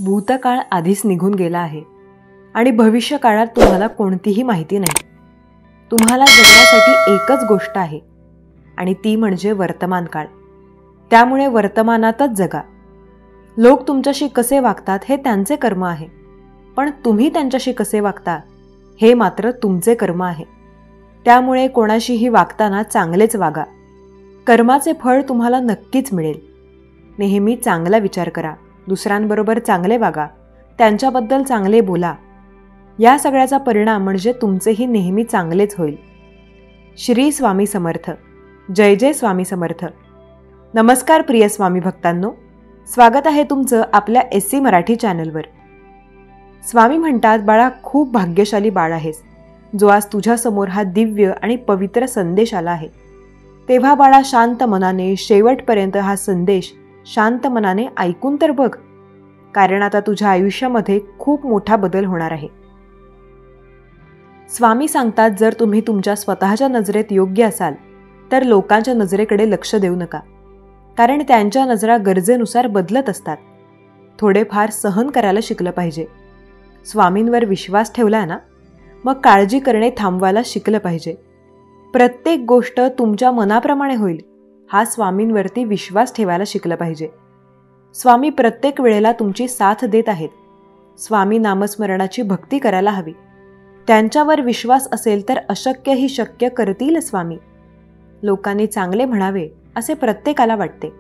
भूतकाळ आधीच निघून गेला आहे आणि भविष्य काळात तुम्हाला कोणतीही माहिती नाही. तुम्हाला जगण्यासाठी एकच गोष्ट आहे आणि ती म्हणजे वर्तमान काळ. त्यामुळे वर्तमानातच जगा. लोक तुमच्याशी कसे वागतात हे त्यांचे कर्म आहे, पण तुम्ही त्यांच्याशी कसे वागता हे मात्र तुमचे कर्म आहे. त्यामुळे कोणाशीही वागताना चांगलेच वागा. कर्माचे फळ तुम्हाला नक्कीच मिळेल. नेहमी चांगला विचार करा, दुसऱ्यांबरोबर चांगले वागा, त्यांच्याबद्दल चांगले बोला. या सगळ्याचा परिणाम म्हणजे तुमचेही नेहमी चांगलेच होईल. श्री स्वामी समर्थ. जय जय स्वामी समर्थ. नमस्कार प्रिय स्वामी भक्तांनो, स्वागत आहे तुमचं आपल्या SC मराठी चॅनलवर. स्वामी म्हणतात, बाळा, खूप भाग्यशाली बाळ आहेस जो आज तुझ्यासमोर हा दिव्य आणि पवित्र संदेश आला आहे. तेव्हा बाळा, शांत मनाने शेवटपर्यंत हा संदेश शांत मनाने ऐकून तर बघ, कारण आता तुझ्या आयुष्यामध्ये खूप मोठा बदल होणार आहे. स्वामी सांगतात, जर तुम्ही तुमच्या स्वतःच्या नजरेत योग्य असाल तर लोकांच्या नजरेकडे लक्ष देऊ नका, कारण त्यांच्या नजरा गरजेनुसार बदलत असतात. थोडेफार सहन करायला शिकलं पाहिजे. स्वामींवर विश्वास ठेवला ना, मग काळजी करणे थांबवायला शिकलं पाहिजे. प्रत्येक गोष्ट तुमच्या मनाप्रमाणे होईल हा स्वामींवरती विश्वास ठेवायला शिकलं पाहिजे. स्वामी प्रत्येक वेळेला तुमची साथ देत आहेत. स्वामी नामस्मरणाची भक्ती करायला हवी. त्यांच्यावर विश्वास असेल तर अशक्यही शक्य करतील स्वामी. लोकांनी चांगले म्हणावे असे प्रत्येकाला वाटते,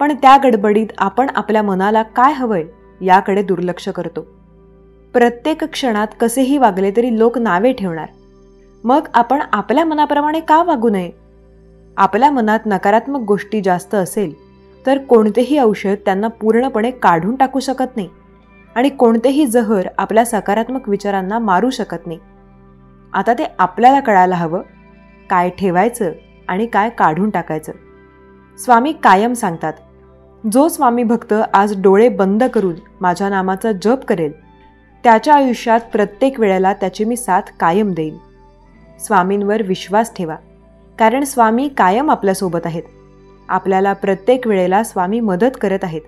पण त्या गडबडीत आपण आपल्या मनाला काय हवंय याकडे दुर्लक्ष करतो. प्रत्येक क्षणात कसेही वागले तरी लोक नावे ठेवणार. मग आपण आपल्या मनाप्रमाणे का वागू नये? आपल्या मनात नकारात्मक गोष्टी जास्त असेल तर कोणतेही औषध त्यांना पूर्णपणे काढून टाकू शकत नाही आणि कोणतेही जहर आपल्या सकारात्मक विचारांना मारू शकत नाही. आता ते आपल्याला कळायला हवं, काय ठेवायचं आणि काय काढून टाकायचं. स्वामी कायम सांगतात, जो स्वामी भक्त आज डोळे बंद करून माझ्या नामाचा जप करेल त्याच्या आयुष्यात प्रत्येक वेळेला त्याची मी साथ कायम देईन. स्वामींवर विश्वास ठेवा, कारण स्वामी कायम आपल्यासोबत आहेत. आपल्याला प्रत्येक वेळेला स्वामी मदत करत आहेत.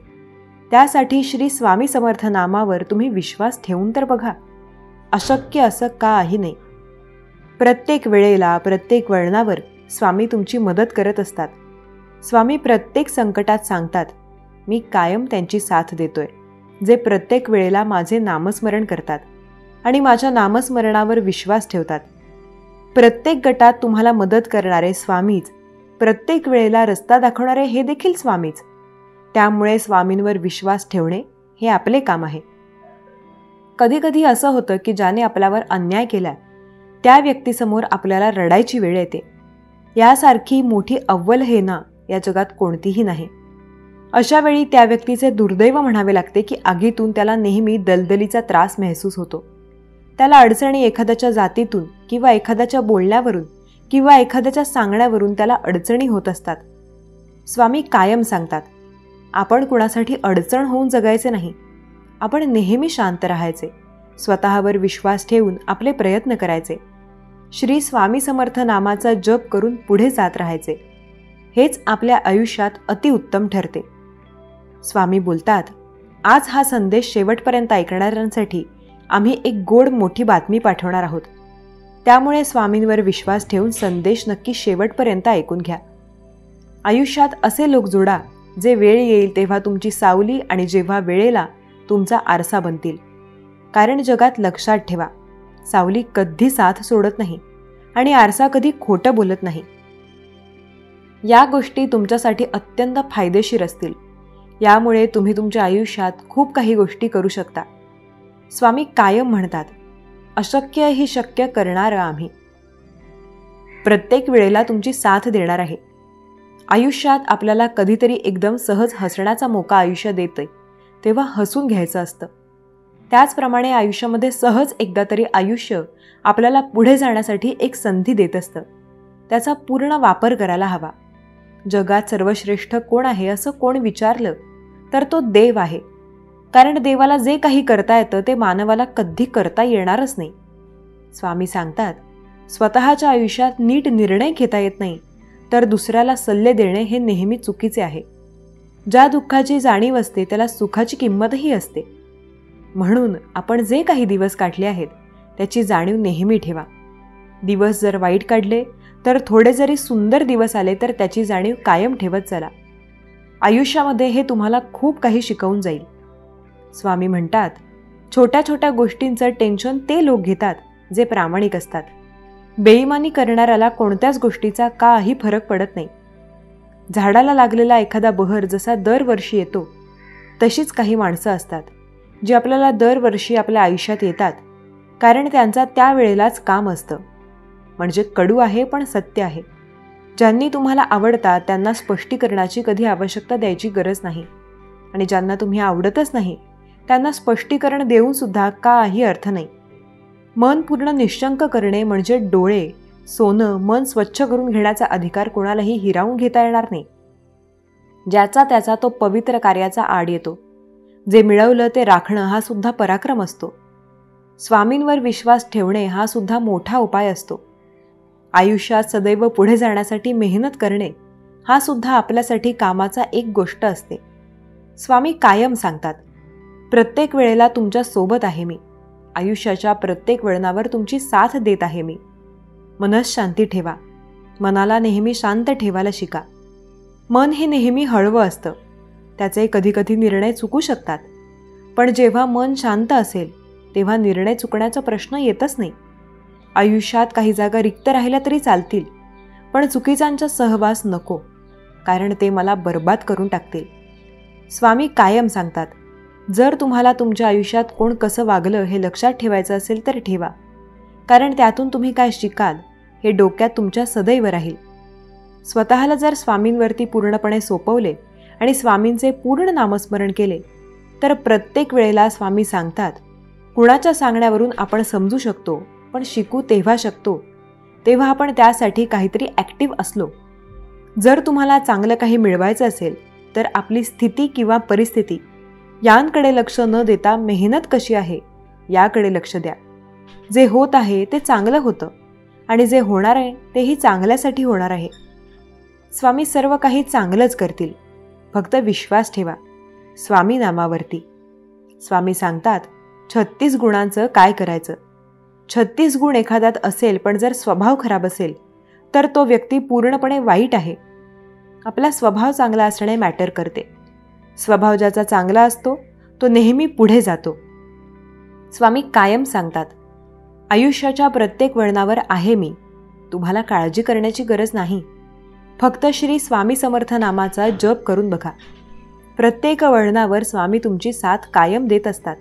त्यासाठी श्री स्वामी समर्थ नामावर तुम्ही विश्वास ठेवून तर बघा. अशक्य असं काही नाही. प्रत्येक वेळेला प्रत्येक वळणावर स्वामी तुमची मदत करत असतात. स्वामी प्रत्येक संकटात सांगतात, मी कायम त्यांची साथ देतोय, जे प्रत्येक वेळेला माझे नामस्मरण करतात आणि माझ्या नामस्मरणावर विश्वास ठेवतात. प्रत्येक गटात तुम्हाला मदत करणारे स्वामीच, प्रत्येक वेळेला रस्ता दाखवणारे हे देखील स्वामीच. त्यामुळे स्वामींवर विश्वास ठेवणे हे आपले काम आहे. कधी कधी असं होतं की ज्याने आपल्यावर अन्याय केला त्या व्यक्तीसमोर आपल्याला रडायची वेळ येते. यासारखी मोठी अव्वल हे ना या जगात कोणतीही नाही. अशा वेळी त्या व्यक्तीचे दुर्दैव म्हणावे लागते की आगीतून त्याला नेहमी दलदलीचा त्रास महसूस होतो. त्याला अडचणी एखाद्याच्या जातीतून किंवा एखाद्याच्या बोलण्यावरून किंवा एखाद्याच्या सांगण्यावरून त्याला अडचणी होत असतात. स्वामी कायम सांगतात, आपण कुणासाठी अडचण होऊन जगायचे नाही. आपण नेहमी शांत राहायचे, स्वतःवर विश्वास ठेवून आपले प्रयत्न करायचे, श्री स्वामी समर्थ नामाचा जप करून पुढे जात राहायचे. हेच आपल्या आयुष्यात अतिउत्तम ठरते. स्वामी बोलतात, आज हा संदेश शेवटपर्यंत ऐकणाऱ्यांसाठी आम्ही एक गोड मोठी बातमी पाठवणार आहोत. त्यामुळे स्वामींवर विश्वास ठेवून संदेश नक्की शेवटपर्यंत ऐकून घ्या. आयुष्यात असे लोक जोडा जे वेळ येईल तेव्हा तुमची सावली आणि जेव्हा वेळेला तुमचा आरसा बनतील. कारण जगात लक्षात ठेवा, सावली कधी साथ सोडत नाही आणि आरसा कधी खोटं बोलत नाही. या गोष्टी तुमच्यासाठी अत्यंत फायदेशीर असतील. यामुळे तुम्ही तुमच्या आयुष्यात खूप काही गोष्टी करू शकता. स्वामी कायम म्हणतात, अशक्य ही शक्य करणार आम्ही. प्रत्येक वेळेला तुमची साथ देणार आहे. आयुष्यात आपल्याला कधीतरी एकदम सहज हसण्याचा मोका आयुष्य देते, तेव्हा हसून घ्यायचं असतं. त्याचप्रमाणे आयुष्यामध्ये सहज एकदा तरी आयुष्य आपल्याला पुढे जाण्यासाठी एक संधी देत असतं. त्याचा पूर्ण वापर करायला हवा. जगात सर्वश्रेष्ठ कोण आहे असं कोण विचारलं तर तो देव आहे. कारण देवाला जे काही करता येतं ते मानवाला कधी करता येणारच नाही. स्वामी सांगतात, स्वतःच्या आयुष्यात नीट निर्णय घेता येत नाही तर दुसऱ्याला सल्ले देणे हे नेहमी चुकीचे आहे. ज्या दुःखाची जाणीव असते त्याला सुखाची किंमतही असते. म्हणून आपण जे काही दिवस काढले आहेत त्याची जाणीव नेहमी ठेवा. दिवस जर वाईट काढले तर थोडे जरी सुंदर दिवस आले तर त्याची जाणीव कायम ठेवत चला. आयुष्यामध्ये हे तुम्हाला खूप काही शिकवून जाईल. स्वामी म्हणतात, छोट्या छोट्या गोष्टींचं टेन्शन ते लोक घेतात जे प्रामाणिक असतात. बेईमानी करणाऱ्याला कोणत्याच गोष्टीचा काही फरक पडत नाही. झाडाला लागलेला एखादा बहर जसा दरवर्षी येतो, तशीच काही माणसं असतात जी आपल्याला दरवर्षी आपल्या आयुष्यात येतात, कारण त्यांचा त्यावेळेलाच काम असतं. म्हणजे कडू आहे पण सत्य आहे. ज्यांनी तुम्हाला आवडतात त्यांना स्पष्टीकरणाची कधी आवश्यकता द्यायची गरज नाही, आणि ज्यांना तुम्ही आवडतच नाही त्यांना स्पष्टीकरण देऊन सुद्धा काही अर्थ नाही. मन पूर्ण निश्शंक करणे म्हणजे डोळे, सोनं, मन स्वच्छ करून घेण्याचा अधिकार कोणालाही हिरावून घेता येणार नाही. ज्याचा त्याचा तो पवित्र कार्याचा आड येतो. जे मिळवलं ते राखणं हा सुद्धा पराक्रम असतो. स्वामींवर विश्वास ठेवणे हा सुद्धा मोठा उपाय असतो. आयुष्यात सदैव पुढे जाण्यासाठी मेहनत करणे हा सुद्धा आपल्यासाठी कामाचा एक गोष्ट असते. स्वामी कायम सांगतात, प्रत्येक वेळेला तुमच्या सोबत आहे मी. आयुष्याच्या प्रत्येक वळणावर तुमची साथ देत आहे मी. मनःशांती ठेवा. मनाला नेहमी शांत ठेवायला शिका. मन हे नेहमी हळवं असतं. त्याचे कधीकधी निर्णय चुकू शकतात, पण जेव्हा मन शांत असेल तेव्हा निर्णय चुकण्याचा प्रश्न येतच नाही. आयुष्यात काही जागा रिक्त राहिल्या तरी चालतील, पण चुकीचांचा सहवास नको, कारण ते मला बर्बाद करून टाकतील. स्वामी कायम सांगतात, जर तुम्हाला तुमच्या आयुष्यात कोण कसं वागलं हे लक्षात ठेवायचं असेल तर ठेवा, कारण त्यातून तुम्ही काय शिकाल हे डोक्यात तुमच्या सदैव राहील. स्वतःला जर स्वामींवरती पूर्णपणे सोपवले आणि स्वामींचे पूर्ण नामस्मरण केले तर प्रत्येक वेळेला स्वामी सांगतात, कुणाच्या सांगण्यावरून आपण समजू शकतो, पण शिकू तेव्हा शकतो तेव्हा आपण त्यासाठी काहीतरी ॲक्टिव्ह असलो. जर तुम्हाला चांगलं काही मिळवायचं असेल तर आपली स्थिती किंवा परिस्थिती यांकडे लक्ष न देता मेहनत कशी आहे याकडे लक्ष द्या. जे होत आहे ते चांगलं होतं आणि जे होणार आहे तेही चांगल्यासाठी होणार आहे. स्वामी सर्व काही चांगलंच करतील, फक्त विश्वास ठेवा स्वामी नामावरती. स्वामी सांगतात, 36 गुणांचं काय करायचं. 36 गुण एखाद्यात असेल पण जर स्वभाव खराब असेल तर तो व्यक्ती पूर्णपणे वाईट आहे. आपला स्वभाव चांगला असणे मॅटर करते. स्वभाव ज्याचा चांगला असतो तो नेहमी पुढे जातो. स्वामी कायम सांगतात, आयुष्याच्या प्रत्येक वळणावर आहे मी. तुम्हाला काळजी करण्याची गरज नाही. फक्त श्री स्वामी समर्थ नामाचा जप करून बघा. प्रत्येक वळणावर स्वामी तुमची साथ कायम देत असतात.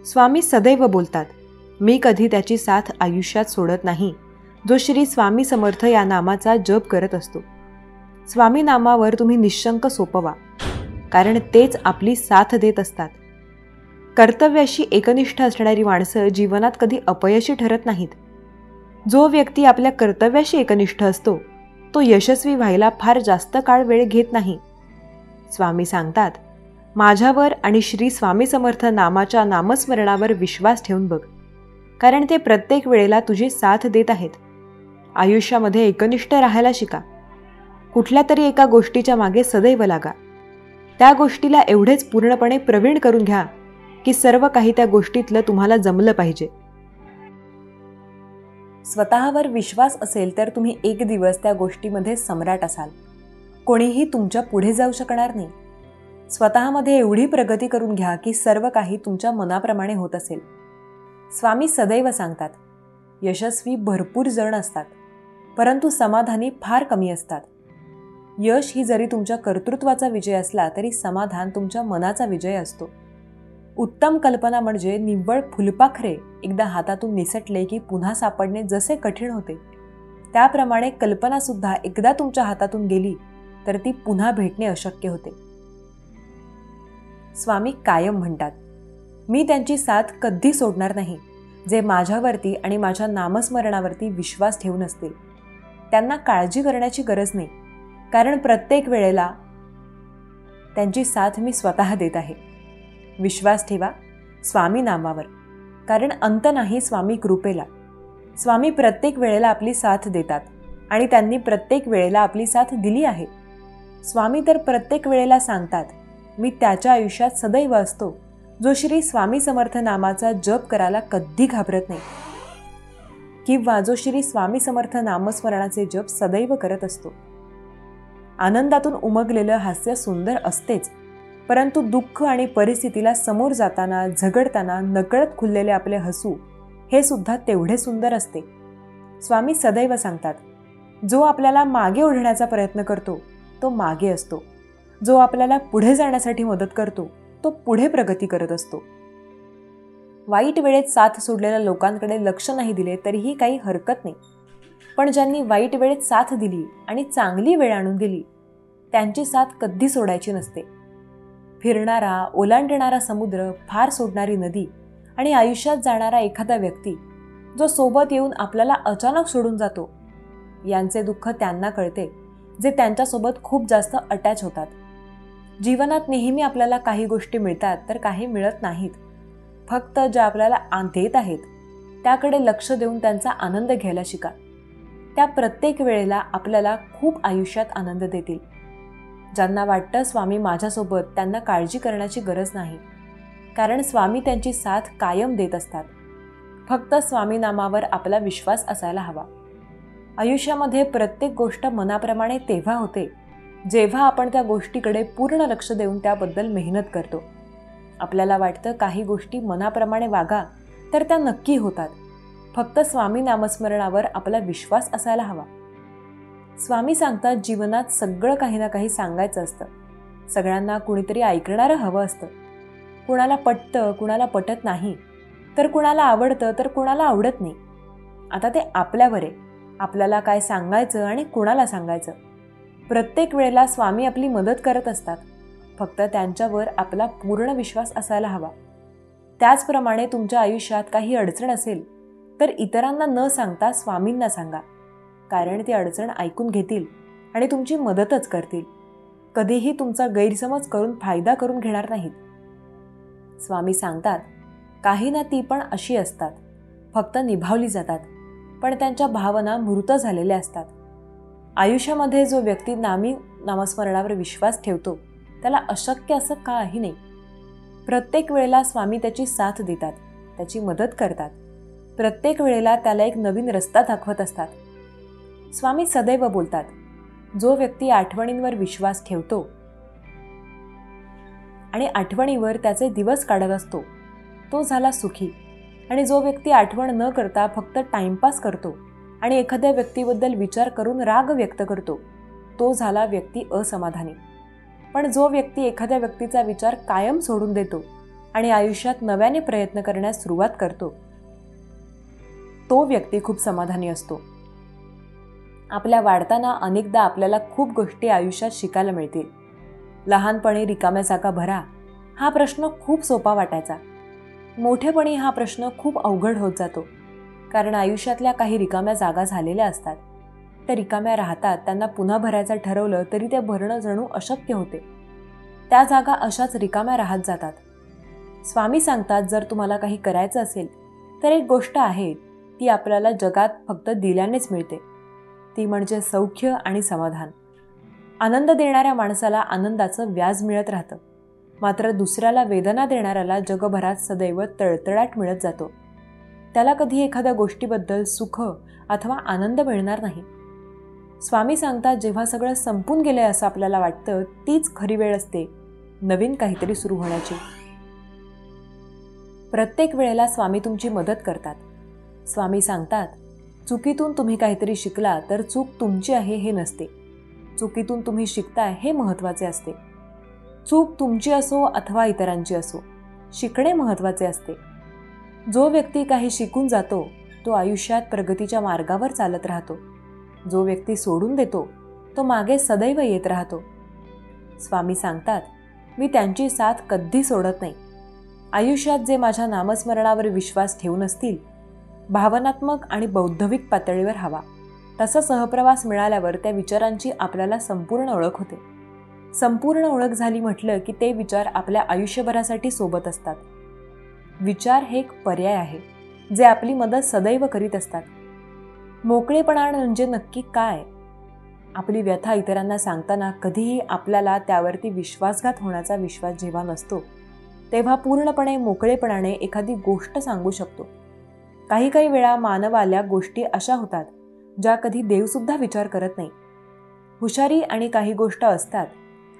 स्वामी सदैव बोलतात, मी कधी त्याची साथ आयुष्यात सोडत नाही जो श्री स्वामी समर्थ या नामाचा जप करत असतो. स्वामी नामावर तुम्ही निश्शंक सोपवा, कारण तेच आपली साथ देत असतात. कर्तव्याशी एकनिष्ठ असणारी माणसं जीवनात कधी अपयशी ठरत नाहीत. जो व्यक्ती आपल्या कर्तव्याशी एकनिष्ठ असतो तो यशस्वी व्हायला फार जास्त काळ वेळ घेत नाही. स्वामी सांगतात, माझ्यावर आणि श्री स्वामी समर्थ नामाच्या नामस्मरणावर विश्वास ठेवून बघ, कारण ते प्रत्येक वेळेला तुझी साथ देत आहेत. आयुष्यामध्ये एकनिष्ठ राहायला शिका. कुठल्या तरी एका गोष्टीच्या मागे सदैव लागा. त्या गोष्टीला एवढेच पूर्णपणे प्रवीण करून घ्या की सर्व काही त्या गोष्टीतलं तुम्हाला जमलं पाहिजे. स्वतःवर विश्वास असेल तर तुम्ही एक दिवस त्या गोष्टीमध्ये सम्राट असाल. कोणीही तुमच्या पुढे जाऊ शकणार नाही. स्वतःमध्ये एवढी प्रगती करून घ्या की सर्व काही तुमच्या मनाप्रमाणे होत असेल. स्वामी सदैव सांगतात, यशस्वी भरपूर जण असतात, परंतु समाधानी फार कमी असतात. यश ही जरी तुमच्या कर्तृत्वाचा विजय असला तरी समाधान तुमच्या मनाचा विजय असतो. उत्तम कल्पना म्हणजे निव्वळ फुलपाखरे एकदा हातातून निसटले की पुन्हा सापडणे जसे कठीण होते, त्याप्रमाणे कल्पनासुद्धा एकदा तुमच्या हातातून गेली तर ती पुन्हा भेटणे अशक्य होते. स्वामी कायम म्हणतात, मी त्यांची साथ कधी सोडणार नाही जे माझ्यावरती आणि माझ्या नामस्मरणावरती विश्वास ठेवून असतील. त्यांना काळजी करण्याची गरज नाही, कारण प्रत्येक वेळेला त्यांची साथ मी स्वतः देत आहे. विश्वास ठेवा स्वामी नामावर, कारण अंत नाही स्वामी कृपेला. स्वामी प्रत्येक वेळेला आपली साथ देतात आणि त्यांनी प्रत्येक वेळेला आपली साथ दिली आहे. स्वामी तर प्रत्येक वेळेला सांगतात, मी त्याच्या आयुष्यात सदैव असतो जो श्री स्वामी समर्थ नामाचा जप करायला कधी घाबरत नाही, किंवा जो श्री स्वामी समर्थ नामस्मरणाचे जप सदैव करत असतो. आनंदातून उमगलेलं हास्य सुंदर असतेच, परंतु दुःख आणि परिस्थितीला समोर जाताना, झगडताना नकळत खुललेले आपले हसू हे सुद्धा तेवढे सुंदर असते. स्वामी सदैव सांगतात, जो आपल्याला मागे ओढण्याचा प्रयत्न करतो तो मागे असतो, जो आपल्याला पुढे जाण्यासाठी मदत करतो तो पुढे प्रगती करत असतो. वाईट वेळेत साथ सोडलेल्या लोकांकडे लक्ष नाही दिले तरीही काही हरकत नाही, पण ज्यांनी वाईट वेळेत साथ दिली आणि चांगली वेळ आणून दिली त्यांची साथ कधी सोडायची नसते. फिरणारा, ओलांडणारा समुद्र, फार सोडणारी नदी आणि आयुष्यात जाणारा एखादा व्यक्ती जो सोबत येऊन आपल्याला अचानक सोडून जातो, यांचे दुःख त्यांना कळते जे त्यांच्यासोबत खूप जास्त अटॅच होतात. जीवनात नेहमी आपल्याला काही गोष्टी मिळतात तर काही मिळत नाहीत. फक्त ज्या आपल्याला देत आहेत त्याकडे लक्ष देऊन त्यांचा आनंद घ्यायला शिका. त्या प्रत्येक वेळेला आपल्याला खूप आयुष्यात आनंद देतील. ज्यांना वाटतं स्वामी माझ्यासोबत, त्यांना काळजी करण्याची गरज नाही, कारण स्वामी त्यांची साथ कायम देत असतात. फक्त स्वामी नामावर आपला विश्वास असायला हवा. आयुष्यामध्ये प्रत्येक गोष्ट मनाप्रमाणे तेव्हा होते जेव्हा आपण त्या गोष्टीकडे पूर्ण लक्ष देऊन त्याबद्दल मेहनत करतो. आपल्याला वाटतं काही गोष्टी मनाप्रमाणे वागा तर त्या नक्की होतात. फक्त स्वामी नामस्मरणावर आपला विश्वास असायला हवा. स्वामी सांगतात, जीवनात सगळं काही ना काही सांगायचं असतं. सगळ्यांना कुणीतरी ऐकणारं हवं असतं. कुणाला पटतं, कुणाला पटत नाही, तर कुणाला आवडतं तर कुणाला आवडत नाही. आता ते आपल्यावर आहे, आपल्याला काय सांगायचं आणि कुणाला सांगायचं. प्रत्येक वेळेला स्वामी आपली मदत करत असतात. फक्त त्यांच्यावर आपला पूर्ण विश्वास असायला हवा. त्याचप्रमाणे तुमच्या आयुष्यात काही अडचण असेल तर इतरांना न सांगता स्वामींना सांगा, कारण ती अडचण ऐकून घेतील आणि तुमची मदतच करतील. कधीही तुमचा गैरसमज करून फायदा करून घेणार नाहीत. स्वामी सांगतात, काही ना ती पण अशी असतात, फक्त निभावली जातात, पण त्यांच्या भावना मूर्त झालेल्या असतात. आयुष्यामध्ये जो व्यक्ती नामस्मरणावर विश्वास ठेवतो त्याला अशक्य असं काही नाही. प्रत्येक वेळेला स्वामी त्याची साथ देतात, त्याची मदत करतात. प्रत्येक वेळेला त्याला एक नवीन रस्ता दाखवत असतात. स्वामी सदैव बोलतात, जो व्यक्ती आठवणींवर विश्वास ठेवतो आणि आठवणीवर त्याचे दिवस काढत असतो तो झाला सुखी, आणि जो व्यक्ती आठवण न करता फक्त टाइमपास करतो आणि एखाद्या व्यक्तीबद्दल विचार करून राग व्यक्त करतो तो झाला व्यक्ती असमाधानी. पण जो व्यक्ती एखाद्या व्यक्तीचा विचार कायम सोडून देतो आणि आयुष्यात नव्याने प्रयत्न करण्यास सुरुवात करतो तो व्यक्ती खूप समाधानी असतो. आपल्या वाढताना अनेकदा आपल्याला खूप गोष्टी आयुष्यात शिकायला मिळतील. लहानपणी रिकाम्या जागा भरा हा प्रश्न खूप सोपा वाटायचा. मोठेपणी हा प्रश्न खूप अवघड होत जातो, कारण आयुष्यातल्या काही रिकाम्या जागा झालेल्या असतात. त्या रिकाम्या राहतात, त्यांना पुन्हा भरायचं ठरवलं तरी ते भरणं जणू अशक्य होते. त्या जागा अशाच रिकाम्या राहत जातात. स्वामी सांगतात, जर तुम्हाला काही करायचं असेल तर एक गोष्ट आहे, ती आपल्याला जगात फक्त दिल्यानेच मिळते. ती म्हणजे सौख्य आणि समाधान. आनंद देणाऱ्या माणसाला आनंदाचं व्याज मिळत राहतं, मात्र दुसऱ्याला वेदना देणाऱ्याला जगभरात सदैव तळतळाट मिळत जातो. त्याला कधी एखाद्या गोष्टीबद्दल सुख अथवा आनंद मिळणार नाही. स्वामी सांगतात, जेव्हा सगळं संपून गेलंय असं आपल्याला वाटतं तीच खरी वेळ असते नवीन काहीतरी सुरू होण्याची. प्रत्येक वेळेला स्वामी तुमची मदत करतात. स्वामी सांगतात, चुकीतून तुम्ही काहीतरी शिकला तर चूक तुमची आहे हे नसते, चुकीतून तुम्ही शिकताय हे महत्त्वाचे असते. चूक तुमची असो अथवा इतरांची असो, शिकणे महत्त्वाचे असते. जो व्यक्ती काही शिकून जातो तो आयुष्यात प्रगतीच्या मार्गावर चालत राहतो. जो व्यक्ती सोडून देतो तो मागे सदैव येत राहतो. स्वामी सांगतात, मी त्यांची साथ कधी सोडत नाही. आयुष्यात जे माझ्या नामस्मरणावर विश्वास ठेवून असतील, भावनात्मक आणि बौद्धिक पातळीवर हवा तसा सहप्रवास मिळाल्यावर त्या विचारांची आपल्याला संपूर्ण ओळख होते. संपूर्ण ओळख झाली म्हटलं की ते विचार आपल्या आयुष्यभरासाठी सोबत असतात. विचार हे एक पर्याय आहे जे आपली मदत सदैव करीत असतात. मोकळेपणा म्हणजे नक्की काय? आपली व्यथा इतरांना सांगताना कधीही आपल्याला त्यावरती विश्वासघात होण्याचा विश्वास जेव्हा नसतो तेव्हा पूर्णपणे मोकळेपणाने एखादी गोष्ट सांगू शकतो. काही वेळा मानवाल्या गोष्टी अशा होतात ज्या कधी देवसुद्धा विचार करत नाही. हुशारी आणि काही गोष्ट असतात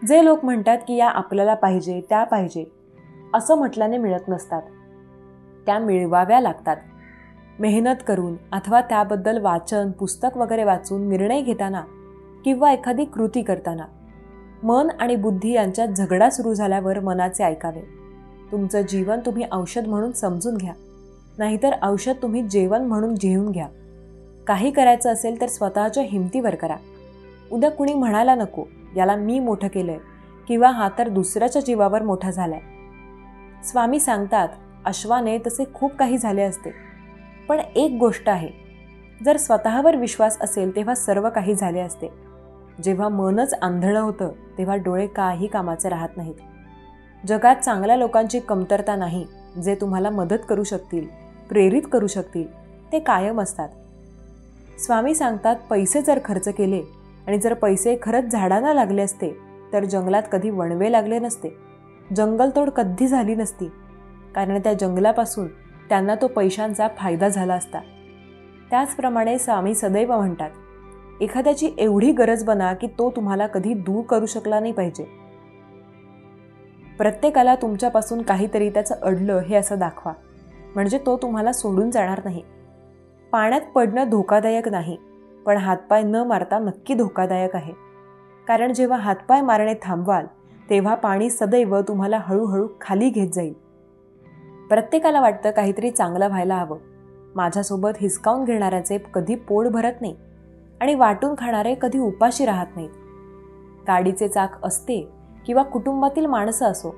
जे लोक म्हणतात की या आपल्याला पाहिजे, त्या पाहिजे असं म्हटल्याने मिळत नसतात. त्या मिळवाव्या लागतात. मेहनत करून अथवा त्याबद्दल वाचन, पुस्तक वगैरे वाचून निर्णय घेताना किंवा एखादी कृती करताना. मन आणि बुद्धी यांच्यात झगडा सुरू झाल्यावर मनाचे ऐकावे. तुमचं जीवन तुम्ही औषध म्हणून समजून घ्या, नाहीतर औषध तुम्ही जेवण म्हणून जेवून घ्या. काही करायचं असेल तर स्वतःच्या हिमतीवर करा. उद्या कुणी म्हणायला नको याला मी मोठं केलंय किंवा हा तर दुसऱ्याच्या जीवावर मोठा झालाय. स्वामी सांगतात अश्वाने तसे खूप काही झाले असते, पण एक गोष्ट आहे, जर स्वतःवर विश्वास असेल तेव्हा सर्व काही झाले असते. जेव्हा मनच आंधळं होतं तेव्हा डोळे काही कामाचे राहत नाहीत. जगात चांगल्या लोकांची कमतरता नाही. जे तुम्हाला मदत करू शकतील, प्रेरित करू शकतील ते कायम असतात. स्वामी सांगतात पैसे जर खर्च केले आणि जर पैसे खरंच झाडांना लागले असते तर जंगलात कधी वणवे लागले नसते, जंगलतोड कधी झाली नसती, कारण त्या जंगलापासून त्यांना तो पैशांचा फायदा झाला असता. त्याचप्रमाणे स्वामी सदैव म्हणतात एखाद्याची एवढी गरज बना की तो तुम्हाला कधी दूर करू शकला नाही पाहिजे. प्रत्येकाला तुमच्यापासून काहीतरी त्याचं अडलं हे असं दाखवा, म्हणजे तो तुम्हाला सोडून जाणार नाही. पाण्यात पडणं धोकादायक नाही, पण हातपाय न मारता नक्की धोकादायक आहे. कारण जेव्हा हातपाय मारणे थांबवाल तेव्हा पाणी सदैव तुम्हाला हळूहळू खाली घेत जाईल. प्रत्येकाला वाटतं काहीतरी चांगलं व्हायला हवं. माझ्यासोबत हिसकावून घेणाऱ्याचे कधी पोट भरत नाही आणि वाटून खाणारे कधी उपाशी राहत नाहीत. गाडीचे चाक असते किंवा कुटुंबातील माणसं असो,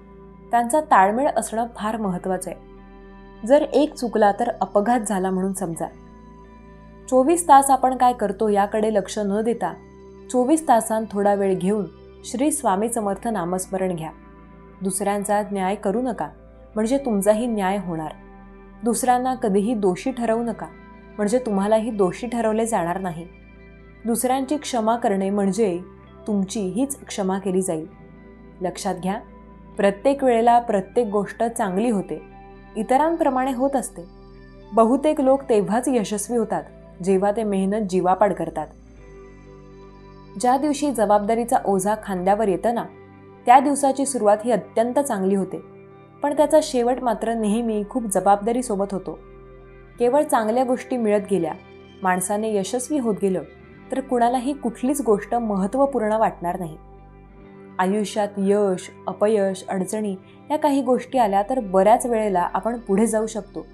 त्यांचा ताळमेळ असणं फार महत्त्वाचं आहे. जर एक चुकला तर अपघात झाला म्हणून समजा. 24 तास आपण काय करतो याकडे लक्ष न देता 24 तासांत थोडा वेळ घेऊन श्री स्वामी समर्थ नामस्मरण घ्या. दुसऱ्यांचा न्याय करू नका, म्हणजे तुमचाही न्याय होणार. दुसऱ्यांना कधीही दोषी ठरवू नका, म्हणजे तुम्हालाही दोषी ठरवले जाणार नाही. दुसऱ्यांची क्षमा करणे म्हणजे तुमची हीच क्षमा केली जाईल. लक्षात घ्या, प्रत्येक वेळेला प्रत्येक गोष्ट चांगली होते, इतरांप्रमाणे होत असते. बहुतेक लोक तेव्हाच यशस्वी होतात जेव्हा ते मेहनत जीवापाड करतात. ज्या दिवशी जबाबदारीचा ओझा खांद्यावर येतं ना, त्या दिवसाची सुरुवात ही अत्यंत चांगली होते, पण त्याचा शेवट मात्र नेहमी खूप जबाबदारीसोबत होतो. केवळ चांगल्या गोष्टी मिळत गेल्या, माणसाने यशस्वी होत गेलं तर कुणालाही कुठलीच गोष्ट महत्त्वपूर्ण वाटणार नाही. आयुष्यात यश, अपयश, अडचणी या काही गोष्टी आल्या तर बऱ्याच वेळेला आपण पुढे जाऊ शकतो.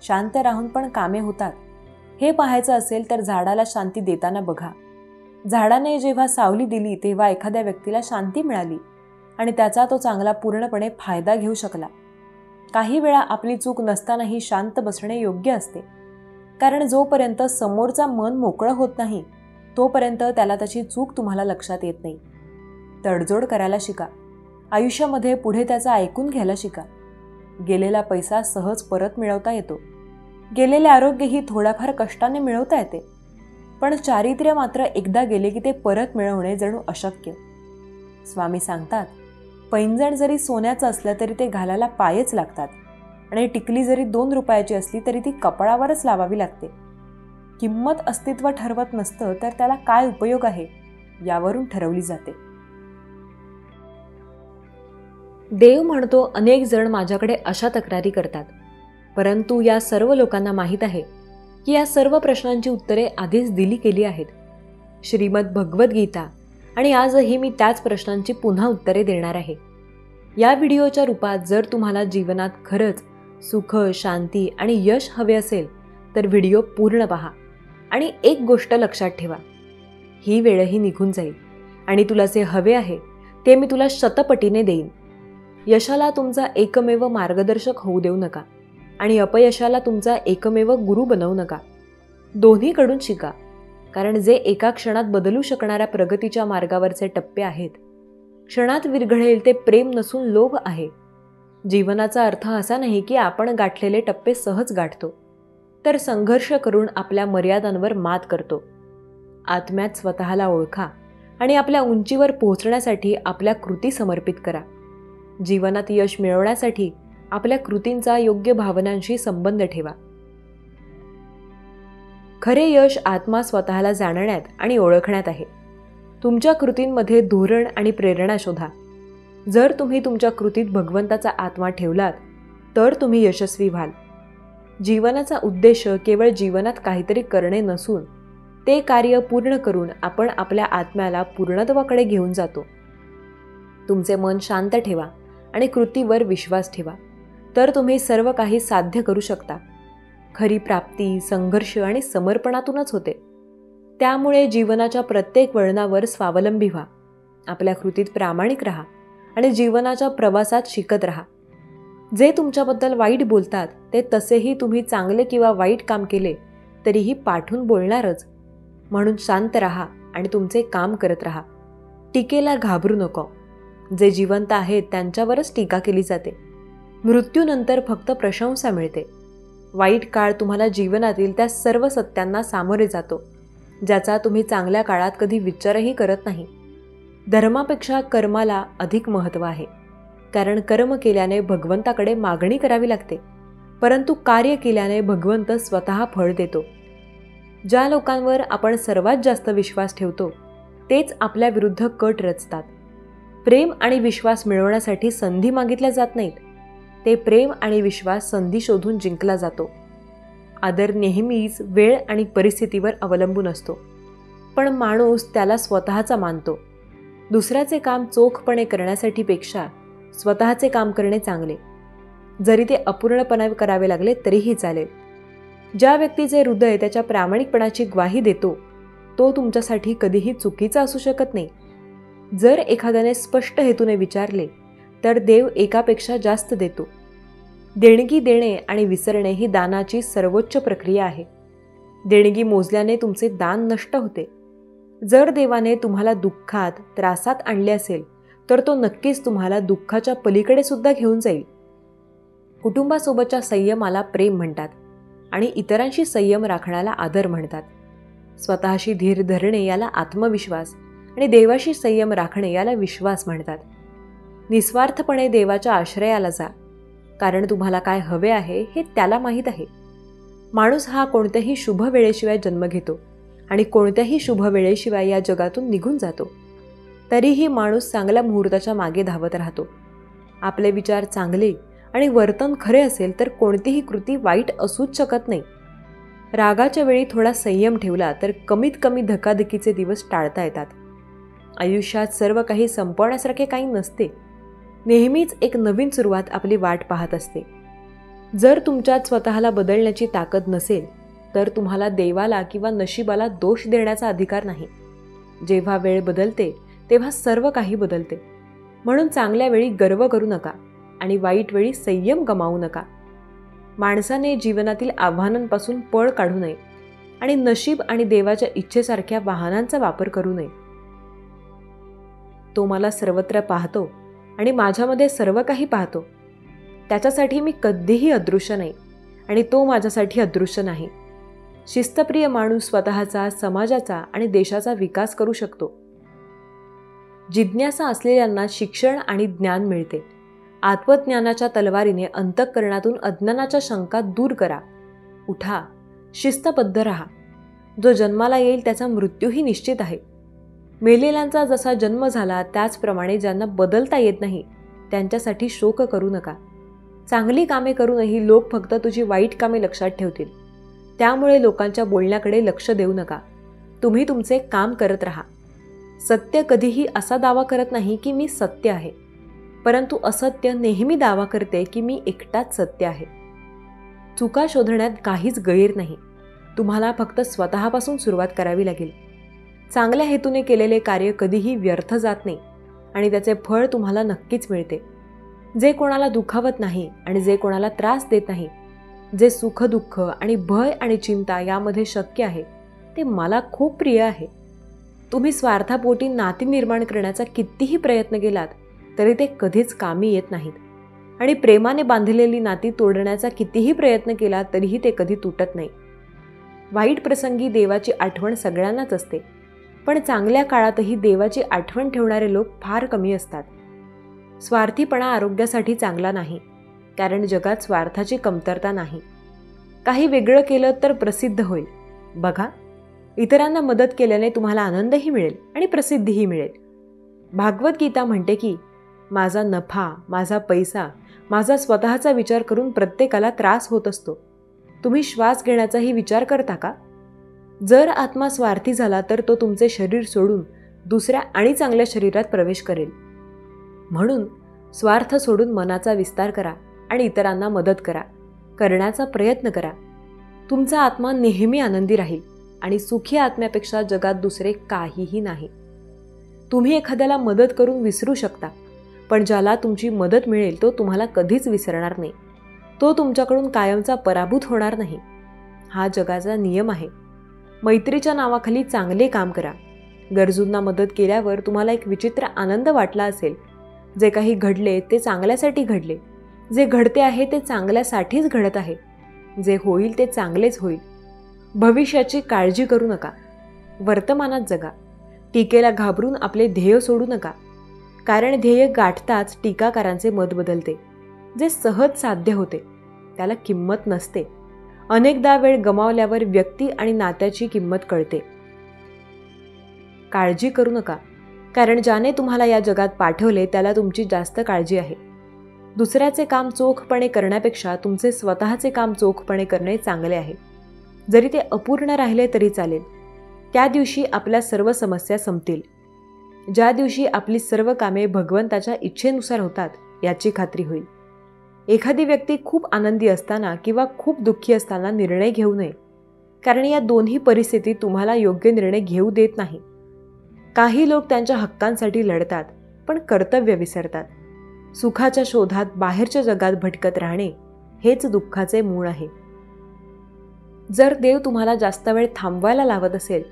शांत राहून पण कामे होतात हे पाहायचं असेल तर झाडाला शांती देताना बघा. झाडाने जेव्हा सावली दिली तेव्हा एखाद्या व्यक्तीला शांती मिळाली आणि त्याचा तो चांगला पूर्णपणे फायदा घेऊ शकला. काही वेळा आपली चूक नसतानाही शांत बसणे योग्य असते, कारण जोपर्यंत समोरचा मन मोकळं होत नाही तोपर्यंत त्याला त्याची चूक तुम्हाला लक्षात येत नाही. तडजोड करायला शिका. आयुष्यामध्ये पुढे त्याचा ऐकून घ्यायला शिका. गेलेला पैसा सहज परत मिळवता येतो. गेलेले आरोग्यही थोड्याफार कष्टाने मिळवता येते, पण चारित्र्य मात्र एकदा गेले की ते परत मिळवणे जणू अशक्य. स्वामी सांगतात पैंजण जरी सोन्याचं असलं तरी ते घालायला पायच लागतात आणि टिकली जरी 2 रुपयाची असली तरी ती कपाळावरच लावावी लागते. किंमत अस्तित्व ठरवत नसतं तर त्याला काय उपयोग आहे यावरून ठरवली जाते. देव म्हणतो अनेक जण माझ्याकडे अशा तक्रारी करतात, परंतु या सर्व लोकांना माहीत आहे की या सर्व प्रश्नांची उत्तरे आधीच दिली गेली आहेत. श्रीमद भगवद्गीता आणि आजही मी त्याच प्रश्नांची पुन्हा उत्तरे देणार आहे. या व्हिडिओच्या रूपात जर तुम्हाला जीवनात खरंच सुख, शांती आणि यश हवे असेल तर व्हिडिओ पूर्ण पहा आणि एक गोष्ट लक्षात ठेवा, ही वेळही निघून जाईल आणि तुला जे हवे आहे ते मी तुला शतपटीने देईन. यशाला तुमचा एकमेव मार्गदर्शक होऊ देऊ नका आणि अपयशाला तुमचा एकमेव गुरु बनवू नका. दोन्हीकडून शिका, कारण जे एका क्षणात बदलू शकणाऱ्या प्रगतीच्या मार्गावरचे टप्पे आहेत, क्षणात विरघळेल ते प्रेम नसून लोभ आहे. जीवनाचा अर्थ असा नाही की आपण गाठलेले टप्पे सहज गाठतो, तर संघर्ष करून आपल्या मर्यादांवर मात करतो. आत्म्यात स्वतःला ओळखा आणि आपल्या उंचीवर पोहोचण्यासाठी आपल्या कृती समर्पित करा. जीवनात यश मिळवण्यासाठी आपल्या कृतींचा योग्य भावनांशी संबंध ठेवा. खरे यश आत्मा स्वतःला जाणण्यात आणि ओळखण्यात आहे. तुमच्या कृतींमध्ये धोरण आणि प्रेरणा शोधा. जर तुम्ही तुमच्या कृतीत भगवंताचा आत्मा ठेवलात तर तुम्ही यशस्वी व्हाल. जीवनाचा उद्देश केवळ जीवनात काहीतरी करणे नसून ते कार्य पूर्ण करून आपण आपल्या आत्म्याला पूर्णत्वाकडे घेऊन जातो. तुमचे मन शांत ठेवा आणि कृतीवर विश्वास ठेवा, तर तुम्ही सर्व काही साध्य करू शकता. खरी प्राप्ती संघर्ष आणि समर्पणातूनच होते. त्यामुळे जीवनाच्या प्रत्येक वळणावर स्वावलंबी व्हा. आपल्या कृतीत प्रामाणिक राहा आणि जीवनाच्या प्रवासात शिकत राहा. जे तुमच्याबद्दल वाईट बोलतात ते तसेही तुम्ही चांगले किंवा वाईट काम केले तरीही पाठवून बोलणारच. म्हणून शांत राहा आणि तुमचे काम करत राहा. टीकेला घाबरू नको. जे जिवंत आहेत त्यांच्यावरच टीका केली जाते. मृत्यूनंतर फक्त प्रशंसा मिळते. वाईट काळ तुम्हाला जीवनातील त्या सर्व सत्यांना सामोरे जातो ज्याचा तुम्ही चांगल्या काळात कधी विचारही करत नाही. धर्मापेक्षा कर्माला अधिक महत्त्व आहे, कारण कर्म केल्याने भगवंताकडे मागणी करावी लागते, परंतु कार्य केल्याने भगवंत स्वतः फळ देतो. ज्या लोकांवर आपण सर्वात जास्त विश्वास ठेवतो तेच आपल्या विरुद्ध कट रचतात. प्रेम आणि विश्वास मिळवण्यासाठी संधी मागितल्या जात नाहीत. ते प्रेम आणि विश्वास संधी शोधून जिंकला जातो. आदर नेहमीच वेळ आणि परिस्थितीवर अवलंबून असतो, पण माणूस त्याला स्वतःचा मानतो. दुसऱ्याचे काम चोखपणे करण्यासाठी पेक्षा स्वतःचे काम करणे चांगले, जरी ते अपूर्णपणे करावे लागले तरीही चालेल. ज्या व्यक्तीचे हृदय त्याच्या प्रामाणिकपणाची ग्वाही देतो तो तुमच्यासाठी कधीही चुकीचा असू शकत नाही. जर एखाद्याने स्पष्ट हेतूने विचारले तर देव एकापेक्षा जास्त देतो. देणगी देणे आणि विसरणे ही दानाची सर्वोच्च प्रक्रिया आहे. देणगी मोजल्याने तुमचे दान नष्ट होते. जर देवाने तुम्हाला दुःखात त्रासात आणले असेल तर तो नक्कीच तुम्हाला दुःखाच्या पलीकडे सुद्धा घेऊन जाईल. कुटुंबासोबतच्या संयमाला प्रेम म्हणतात आणि इतरांशी संयम राखण्याला आदर म्हणतात. स्वतःशी धीर धरणे याला आत्मविश्वास आणि देवाशी संयम राखणे याला विश्वास म्हणतात. निस्वार्थपणे देवाच्या आश्रयाला जा, कारण तुम्हाला काय हवे आहे हे त्याला माहीत आहे. माणूस हा कोणत्याही शुभ वेळेशिवाय जन्म घेतो आणि कोणत्याही शुभ वेळेशिवाय या जगातून निघून जातो. तरीही माणूस चांगल्या मुहूर्ताच्या मागे धावत राहतो. आपले विचार चांगले आणि वर्तन खरे असेल तर कोणतीही कृती वाईट असूच शकत नाही. रागाच्या वेळी थोडा संयम ठेवला तर कमीत कमी धकाधकीचे दिवस टाळता येतात. आयुष्यात सर्व काही संपवण्यासारखे काही नसते. नेहमीच एक नवीन सुरुवात आपली वाट पाहत असते. जर तुमच्यात स्वतःला बदलण्याची ताकद नसेल तर तुम्हाला देवाला किंवा नशिबाला दोष देण्याचा अधिकार नाही. जेव्हा वेळ बदलते तेव्हा सर्व काही बदलते. म्हणून चांगल्या वेळी गर्व करू नका आणि वाईट वेळी संयम गमावू नका. माणसाने जीवनातील आव्हानांपासून पळ काढू नये आणि नशीब आणि देवाच्या इच्छेसारख्या वाहनांचा वापर करू नये. तो मला सर्वत्र पाहतो आणि माझ्यामध्ये सर्व काही पाहतो. त्याच्यासाठी मी कधीही अदृश्य नाही आणि तो माझ्यासाठी अदृश्य नाही. शिस्तप्रिय माणूस स्वतःचा, समाजाचा आणि देशाचा विकास करू शकतो. जिज्ञासा असलेल्यांना शिक्षण आणि ज्ञान मिळते. आत्मज्ञानाच्या तलवारीने अंतःकरणातून अज्ञानाच्या शंका दूर करा. उठा, शिस्तबद्ध राहा. जो जन्माला येईल त्याचा मृत्यूही निश्चित आहे. मेलेल्यांचा जसा जन्म झाला त्याचप्रमाणे ज्यांना बदलता येत नाही त्यांच्यासाठी शोक करू नका. चांगली कामे करूनही लोक फक्त तुझी वाईट कामे लक्षात ठेवतील. त्यामुळे लोकांच्या बोलण्याकडे लक्ष देऊ नका. तुम्ही तुमचे काम करत राहा. सत्य कधीही असा दावा करत नाही की मी सत्य आहे, परंतु असत्य नेहमी दावा करते की मी एकटाच सत्य आहे. चुका शोधण्यात काहीच गैर नाही. तुम्हाला फक्त स्वतःपासून सुरुवात करावी लागेल. चांगल्या हेतूने केलेले कार्य कधीही व्यर्थ जात नाही आणि त्याचे फळ तुम्हाला नक्कीच मिळते. जे कोणाला दुखावत नाही आणि जे कोणाला त्रास देत नाही, जे सुख दुःख आणि भय आणि चिंता यामध्ये शक्य आहे, ते मला खूप प्रिय आहे. तुम्ही स्वार्थापोटी नाती निर्माण करण्याचा कितीही प्रयत्न केलात तरी ते कधीच कामी येत नाहीत आणि प्रेमाने बांधलेली नाती तोडण्याचा कितीही प्रयत्न केला तरीही ते कधी तुटत नाही. वाईट प्रसंगी देवाची आठवण सगळ्यांनाच असते, पण चांगल्या काळातही देवाची आठवण ठेवणारे लोक फार कमी असतात. स्वार्थीपणा आरोग्यासाठी चांगला नाही, कारण जगात स्वार्थाची कमतरता नाही. काही वेगळं केलं तर प्रसिद्ध होईल. बघा, इतरांना मदत केल्याने तुम्हाला आनंदही मिळेल आणि प्रसिद्धीही मिळेल. भागवत गीता म्हणते की माझा नफा, माझा पैसा, माझा स्वतःचा विचार करून प्रत्येकाला त्रास होत असतो. तुम्ही श्वास घेण्याचाही विचार करता का? जर आत्मा स्वार्थी झाला तर तो तुमचे शरीर सोडून दुसऱ्या आणि चांगल्या शरीरात प्रवेश करेल. म्हणून स्वार्थ सोडून मनाचा विस्तार करा आणि इतरांना मदत करा, करण्याचा प्रयत्न करा. तुमचा आत्मा नेहमी आनंदी राहील आणि सुखी आत्म्यापेक्षा जगात दुसरे काहीही नाही. तुम्ही एखाद्याला मदत करून विसरू शकता, पण ज्याला तुमची मदत मिळेल तो तुम्हाला कधीच विसरणार नाही. तो तुमच्याकडून कायमचा पराभूत होणार नाही. हा जगाचा नियम आहे. मैत्रीच्या नावाखाली चांगले काम करा. गरजूंना मदत केल्यावर तुम्हाला एक विचित्र आनंद वाटला असेल. जे काही घडले ते चांगल्यासाठी घडले. जे घडते आहे ते चांगल्यासाठीच घडत आहे. जे होईल ते चांगलेच होईल. भविष्याची काळजी करू नका. वर्तमानात जगा. टीकेला घाबरून आपले ध्येय सोडू नका, कारण ध्येय गाठताच टीकाकारांचे मत बदलते. जे सहज साध्य होते त्याला किंमत नसते. अनेकदा वेळ गमावल्यावर व्यक्ती आणि नात्याची किंमत कळते. काळजी करू नका, कारण ज्याने तुम्हाला या जगात पाठवले त्याला तुमची जास्त काळजी आहे. दुसऱ्याचे काम चोखपणे करण्यापेक्षा तुमचे स्वतःचे काम चोखपणे करणे चांगले आहे. जरी ते अपूर्ण राहिले तरी चालेल. त्या दिवशी आपल्या सर्व समस्या संपतील. ज्या दिवशी आपली सर्व कामे भगवंताच्या इच्छेनुसार होतात याची खात्री होईल. एखादी व्यक्ती खूप आनंदी असताना किंवा खूप दुःखी असताना निर्णय घेऊ नये, कारण या दोन्ही परिस्थितीत तुम्हाला योग्य निर्णय घेऊ देत नाही. काही लोक त्यांच्या हक्कांसाठी लढतात पण कर्तव्य विसरतात. सुखाच्या शोधात बाहेरच्या जगात भटकत राहणे हेच दुःखाचे मूळ आहे. जर देव तुम्हाला जास्त वेळ थांबवायला लावत असेल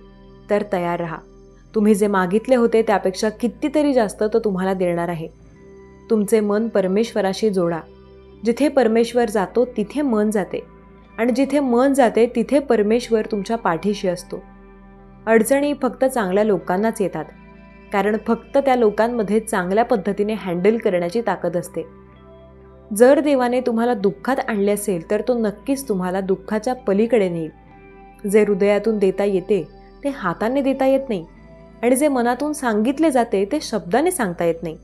तर तयार राहा. तुम्ही जे मागितले होते त्यापेक्षा कितीतरी जास्त तो तुम्हाला देणार आहे. तुमचे मन परमेश्वराशी जोडा. जिथे परमेश्वर जातो तिथे मन जाते, आणि जिथे मन जाते तिथे परमेश्वर तुमच्या पाठीशी असतो. अडचणी फक्त चांगल्या लोकांनाच येतात, कारण फक्त त्या लोकांमध्ये चांगल्या पद्धतीने हँडल करण्याची ताकद असते. जर देवाने तुम्हाला दुःखात आणले असेल तर तो नक्कीच तुम्हाला दुःखाच्या पलीकडे नेईल. जे हृदयातून देता येते ते हाताने देता येत नाही, आणि जे मनातून सांगितले जाते ते शब्दाने सांगता येत नाही.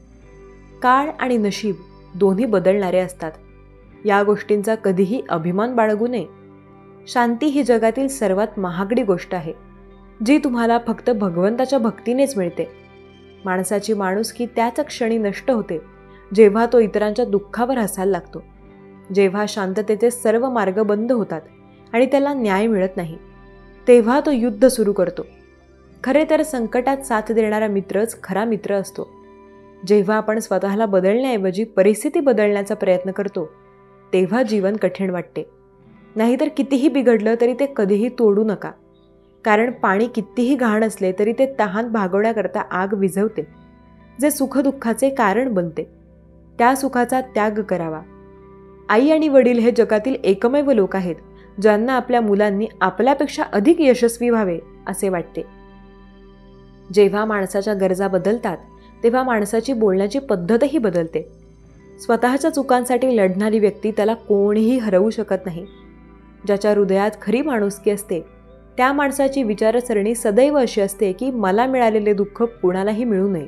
काळ आणि नशीब दोन्ही बदलणारे असतात. या गोष्टींचा कधीही अभिमान बाळगू नये. शांती ही जगातील सर्वात महागडी गोष्ट आहे, जी तुम्हाला फक्त भगवंताच्या भक्तीनेच मिळते. माणसाची माणुसकी त्याच क्षणी नष्ट होते जेव्हा तो इतरांच्या दुःखावर हसायला लागतो. जेव्हा शांततेचे सर्व मार्ग बंद होतात आणि त्याला न्याय मिळत नाही, तेव्हा तो युद्ध सुरू करतो. खरे तर संकटात साथ देणारा मित्रच खरा मित्र असतो. जेव्हा आपण स्वतःला बदलण्याऐवजी परिस्थिती बदलण्याचा प्रयत्न करतो तेव्हा जीवन कठीण वाटते. नाहीतर कितीही बिघडलं तरी ते कधीही तोडू नका, कारण पाणी कितीही घाण असले तरी ते तहान भागवण्याकरता आग विझवते, जे सुखदुःखाचे कारण बनते. त्या सुखाचा त्याग करावा. आई आणि वडील हे जगातील एकमेव लोक आहेत ज्यांना आपल्या मुलांनी आपल्यापेक्षा अधिक यशस्वी व्हावे असे वाटते. जेव्हा माणसाच्या गरजा बदलतात तेव्हा माणसाची बोलण्याची पद्धतही बदलते. स्वतःच्या चुकांसाठी लढणारी व्यक्ती त्याला कोणीही हरवू शकत नाही. ज्याच्या हृदयात खरी माणुसकी असते त्या माणसाची विचारसरणी सदैव अशी असते की मला मिळालेले दुःख कोणालाही मिळू नये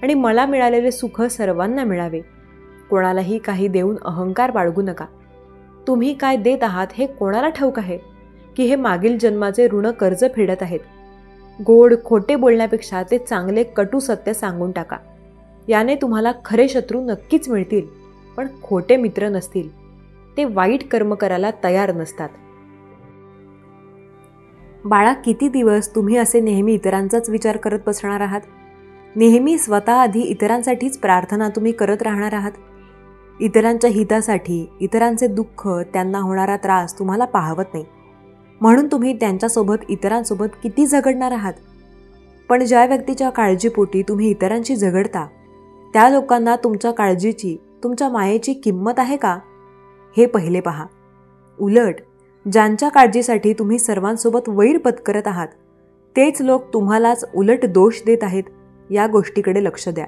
आणि मला मिळालेले सुख सर्वांना मिळावे. कोणालाही काही देऊन अहंकार बाळगू नका. तुम्ही काय देत आहात हे कोणाला ठाऊक आहे की हे मागील जन्माचे ऋण कर्ज फेडत आहेत. गोड खोटे बोलण्यापेक्षा ते चांगले कटू सत्य सांगून टाका. याने तुम्हाला खरे शत्रू नक्कीच मिळतील, पण खोटे मित्र नसतील. ते वाईट कर्म करायला तयार नसतात. बाळा, किती दिवस तुम्ही असे नेहमी इतरांचाच विचार करत बसणार आहात? नेहमी स्वतः आधी इतरांसाठीच प्रार्थना तुम्ही करत राहणार आहात. इतरांच्या हितासाठी इतरांचे दुःख, त्यांना होणारा त्रास तुम्हाला पाहवत नाही, म्हणून तुम्ही त्यांच्यासोबत इतरांसोबत किती झगडणार आहात. पण ज्या व्यक्तीच्या काळजीपोटी तुम्ही इतरांशी झगडता त्या लोकांना तुमच्या काळजीची, तुमच्या मायेची किंमत आहे का, हे पहिले पहा. उलट ज्यांच्या काळजीसाठी तुम्ही सर्वांसोबत वैर पत्करत आहात तेच लोक तुम्हालाच उलट दोष देत आहेत, या गोष्टीकडे लक्ष द्या.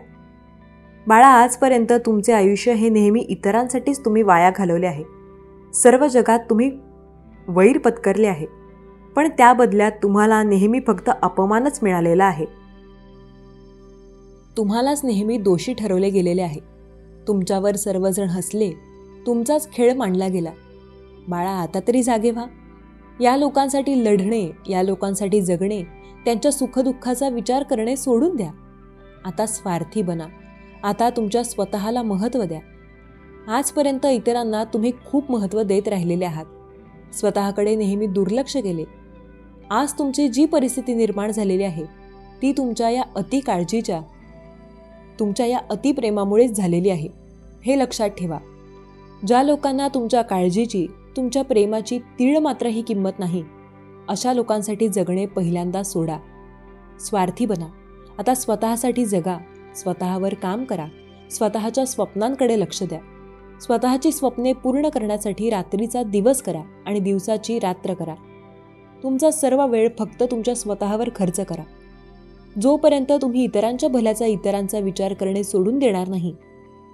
बाळा, आजपर्यंत तुमचे आयुष्य हे नेहमी इतरांसाठीच तुम्ही वाया घालवले आहे. सर्व जगात तुम्ही वैर पत्करले आहे, पण त्या बदल्यात तुम्हाला नेहमी फक्त अपमानच मिळालेला आहे. तुम्हालाच नेहमी दोषी ठरवले गेलेले आहे. तुमच्यावर सर्वजण हसले, तुमचाच खेळ मांडला गेला. बाळा, आता तरी जागे व्हा. या लोकांसाठी लढणे, या लोकांसाठी जगणे, त्यांच्या सुखदुःखाचा विचार करणे सोडून द्या. आता स्वार्थी बना. आता तुमच्या स्वतःला महत्त्व द्या. आजपर्यंत इतरांना तुम्ही खूप महत्त्व देत राहिलेले आहात. स्वतःकडे नेहमी दुर्लक्ष केले. आज तुमची जी परिस्थिती निर्माण झालेली आहे ती तुमच्या या अतिकाळजीच्या, तुमच्या या अतिप्रेमामुळेच झालेली आहे, हे लक्षात ठेवा. ज्या लोकांना तुमच्या काळजीची, तुमच्या प्रेमाची तीळ मात्रही किंमत नाही, अशा लोकांसाठी जगणे पहिल्यांदा सोडा. स्वार्थी बना. आता स्वतःसाठी जगा. स्वतःवर काम करा. स्वतःच्या स्वप्नांकडे लक्ष द्या. स्वतःची स्वप्ने पूर्ण करण्यासाठी रात्रीचा दिवस करा आणि दिवसाची रात्र करा. तुमचा सर्व वेळ फक्त तुमच्या स्वतःवर खर्च करा. जोपर्यंत तुम्ही इतरांच्या भल्याचा, इतरांचा विचार करणे सोडून देणार नाही,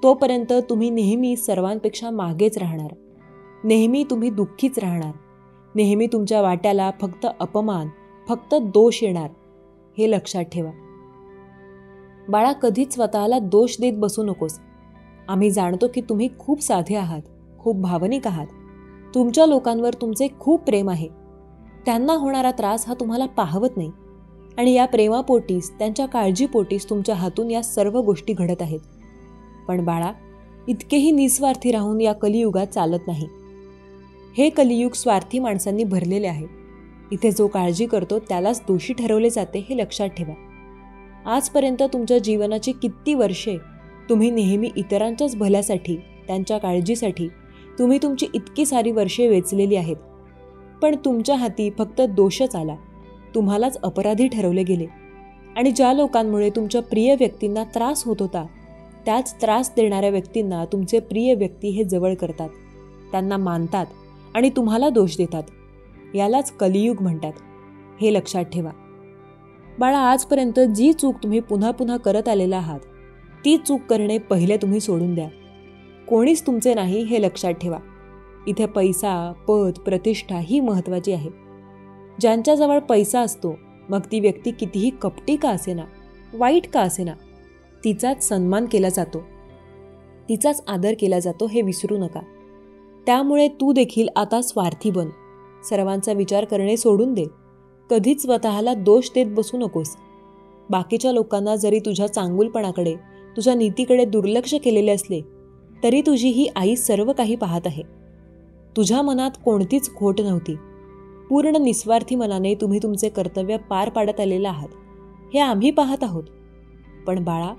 तोपर्यंत तुम्ही नेहमी सर्वांपेक्षा मागेच राहणार. नेहमी तुम्ही दुःखीच राहणार. नेहमी तुमच्या वाट्याला फक्त अपमान, फक्त दोष येणार, हे लक्षात ठेवा. बाळा, कधीच स्वतःला दोष देत बसू नकोस. आम्ही जाणतो की तुम्ही खूप साधे आहात, खूप भावनिक आहात. तुमच्या लोकांवर तुमचे खूप प्रेम आहे. त्यांना होणारा त्रास हा तुम्हाला पाहवत नाही आणि या प्रेमापोटीच, त्यांच्या काळजीपोटीच तुमच्या हातून या सर्व गोष्टी घडत आहेत. पण बाळा, इतकेही निस्वार्थी राहून या कलियुगात चालत नाही. हे कलियुग स्वार्थी माणसांनी भरलेले आहे. इथे जो काळजी करतो त्यालाच दोषी ठरवले जाते, हे लक्षात ठेवा. आजपर्यंत तुमच्या जीवनाची किती वर्षे तुम्ही नेहमी इतरांच्याच भल्यासाठी, त्यांच्या काळजीसाठी तुम्ही तुमची इतकी सारी वर्षे वेचलेली आहेत. पण तुमच्या हाती फक्त दोषच आला. तुम्हालाच अपराधी ठरवले गेले आणि ज्या लोकांमुळे तुमच्या प्रिय व्यक्तींना त्रास होत होता, त्याच त्रास देणाऱ्या व्यक्तींना तुमचे प्रिय व्यक्ती हे जवळ करतात, त्यांना मानतात आणि तुम्हाला दोष देतात. यालाच कलियुग म्हणतात, हे लक्षात ठेवा. बाळा, आजपर्यंत जी चूक तुम्ही पुन्हा पुन्हा करत आलेला आहात, ती चूक करणे पहिले तुम्ही सोडून द्या. कोणीच तुमचे नाही, हे लक्षात ठेवा. इथे पैसा, पद, प्रतिष्ठा ही महत्त्वाची आहे. ज्यांच्याजवळ पैसा असतो, मग ती व्यक्ती कितीही कपटी का असेना, वाईट का असेना, तिचाच सन्मान केला जातो, तिचाच आदर केला जातो, हे विसरू नका. त्यामुळे तू देखील आता स्वार्थी बन. सर्वांचा विचार करणे सोडून दे. कधीच स्वतःला दोष देत बसू नकोस. बाकीच्या लोकांना जरी तुझ्या चांगुलपणाकडे, तुझ्या नीतीकडे दुर्लक्ष केलेले असले, तरी तुझी ही आई सर्व काही पाहत आहे. तुझ्या मनात कोणतीच खोट नव्हती. पूर्ण निस्वार्थी मनाने तुम्ही तुमचे कर्तव्य पार पाडत आलेले आहात, हे आम्ही पाहत आहोत. पण बाळा,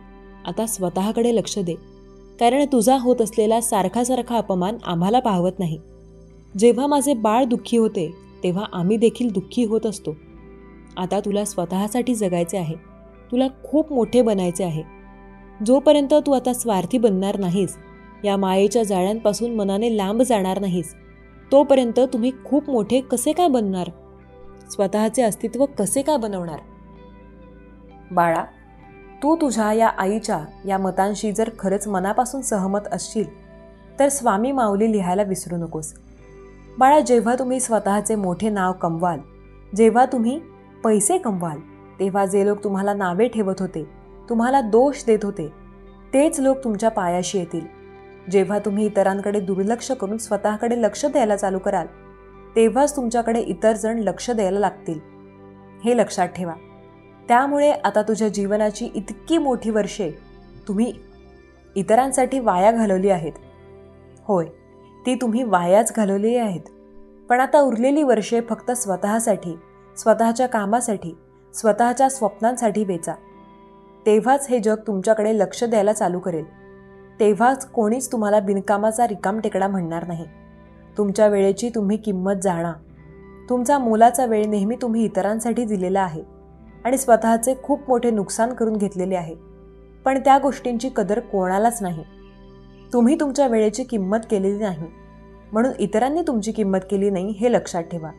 आता स्वतःकडे लक्ष दे, कारण तुझा होत असलेला सारखा सारखा अपमान आम्हाला पाहवत नाही. जेव्हा माझे बाळ दुःखी होते, तेव्हा आम्ही देखील दुःखी होत असतो. आता तुला स्वतःसाठी जगायचे आहे. तुला खूप मोठे बनायचे आहे. जोपर्यंत तू आता स्वार्थी बनणार नाहीस, या मायेच्या जाळ्यांपासून मनाने लांब जाणार नाहीस, तोपर्यंत तुम्ही खूप मोठे कसे काय बनणार? स्वतःचे अस्तित्व कसे काय बनवणार? बाळा, तू तुझ्या या आईच्या या मतांशी जर खरंच मनापासून सहमत असशील, तर स्वामी माऊली लिहायला विसरू नकोस. बाळा, जेव्हा तुम्ही स्वतःचे मोठे नाव कमवाल, जेव्हा तुम्ही पैसे कमवाल, तेव्हा जे लोक तुम्हाला नावे ठेवत होते, तुम्हाला दोष देत होते, तेच लोक तुमच्या पायाशी येतील. जेव्हा तुम्ही इतरांकडे दुर्लक्ष करून स्वतःकडे लक्ष द्यायला चालू कराल, तेव्हाच तुमच्याकडे इतर जण लक्ष द्यायला लागतील, हे लक्षात ठेवा. त्यामुळे आता तुझ्या जीवनाची इतकी मोठी वर्षे तुम्ही इतरांसाठी वाया घालवली आहेत. होय, ती तुम्ही वायाच घालवलेली आहेत. पण आता उरलेली वर्षे फक्त स्वतःसाठी, स्वतःच्या कामासाठी, स्वतःच्या स्वप्नांसाठी वेचा. तेव्हाच हे जग तुमच्याकडे लक्ष द्यायला चालू करेल. तेव्हाच कोणीच तुम्हाला बिनकामाचा रिकामटेकडा म्हणणार नाही. तुमच्या वेळेची तुम्ही किंमत जाणा. तुमचा मोलाचा वेळ नेहमी तुम्ही इतरांसाठी दिलेला आहे आणि स्वतःचे खूप मोठे नुकसान करून घेतलेले आहे. पण त्या गोष्टींची कदर कोणालाच नाही. तुम्ही तुमच्या वेळेची किंमत केलेली नाही, म्हणून इतरांनी तुमची किंमत केली नाही, हे लक्षात ठेवा.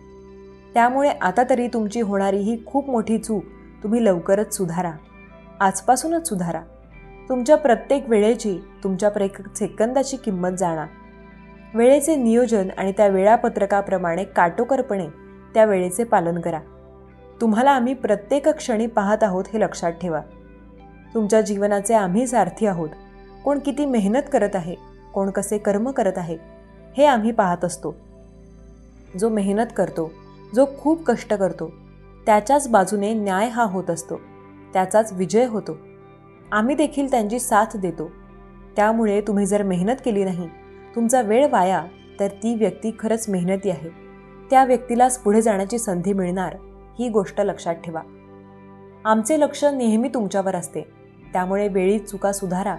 त्यामुळे आता तरी तुमची होणारी ही खूप मोठी चूक तुम्ही लवकरच सुधारा. आजपासूनच सुधारा. तुमच्या प्रत्येक वेळेची, तुमच्या प्रत्येक सेकंदाची किंमत जाणा. वेळेचे नियोजन आणि त्या वेळापत्रकाप्रमाणे काटेकोरपणे त्या वेळेचे पालन करा. तुम्हाला आम्ही प्रत्येक क्षणी पाहत आहोत हे लक्षात ठेवा. तुमच्या जीवनाचे आम्ही सारथी आहोत. कोण किती मेहनत करत आहे, कोण कसे कर्म करत आहे, हे आम्ही पाहत असतो. जो मेहनत करतो, जो खूप कष्ट करतो, त्याच्याच बाजूने न्याय हा होत असतो, त्याचाच विजय होतो. आम्ही देखील त्यांची साथ देतो. त्यामुळे तुम्ही जर मेहनत केली नाही, तुमचा वेळ वाया, तर ती व्यक्ती खरंच मेहनती आहे. त्या व्यक्तीलाच पुढे जाण्याची संधी मिळणार, ही गोष्ट लक्षात ठेवा. आमचे लक्ष नेहमी तुमच्यावर असते. त्यामुळे वेळी चुका सुधारा,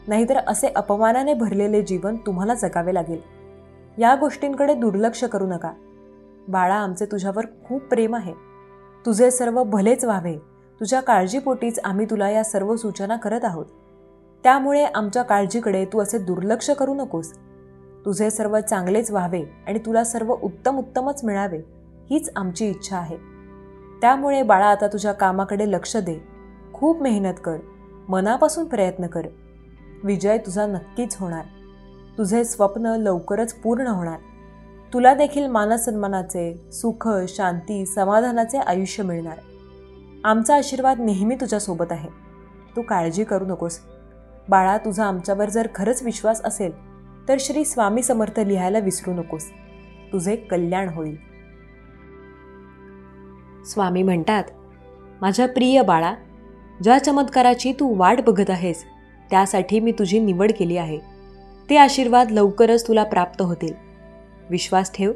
नाहीतर असे अपमानाने भरलेले जीवन तुम्हाला जगावे लागेल. या गोष्टींकडे दुर्लक्ष करू नका. बाळा, आमचे तुझ्यावर खूप प्रेम आहे. तुझे सर्व भलेच व्हावे, तुझ्या काळजीपोटीच आम्ही तुला या सर्व सूचना करत आहोत. त्यामुळे आमच्या काळजीकडे तू असे दुर्लक्ष करू नकोस. तुझे सर्व चांगलेच व्हावे आणि तुला सर्व उत्तमच मिळावे, हीच आमची इच्छा आहे. त्यामुळे बाळा, आता तुझ्या कामाकडे लक्ष दे. खूप मेहनत कर, मनापासून प्रयत्न कर. विजय तुझा नक्कीच होणार. तुझे स्वप्न लवकरच पूर्ण होणार. तुला देखील मानसन्मानाचे, सुख, शांती, समाधानाचे आयुष्य मिळणार. आमचा आशीर्वाद नेहमी तुझ्यासोबत आहे. तू काळजी करू नकोस. बाळा, तुझा आमच्यावर जर खरंच विश्वास असेल तर श्री स्वामी समर्थ लिहायला विसरू नकोस. तुझे कल्याण होईल. स्वामी म्हणतात, माझ्या प्रिय बाळा, ज्या चमत्काराची तू वाट बघत आहेस, त्यासाठी मी तुझी निवड केली आहे. ते आशीर्वाद लवकरच तुला प्राप्त होतील. विश्वास ठेव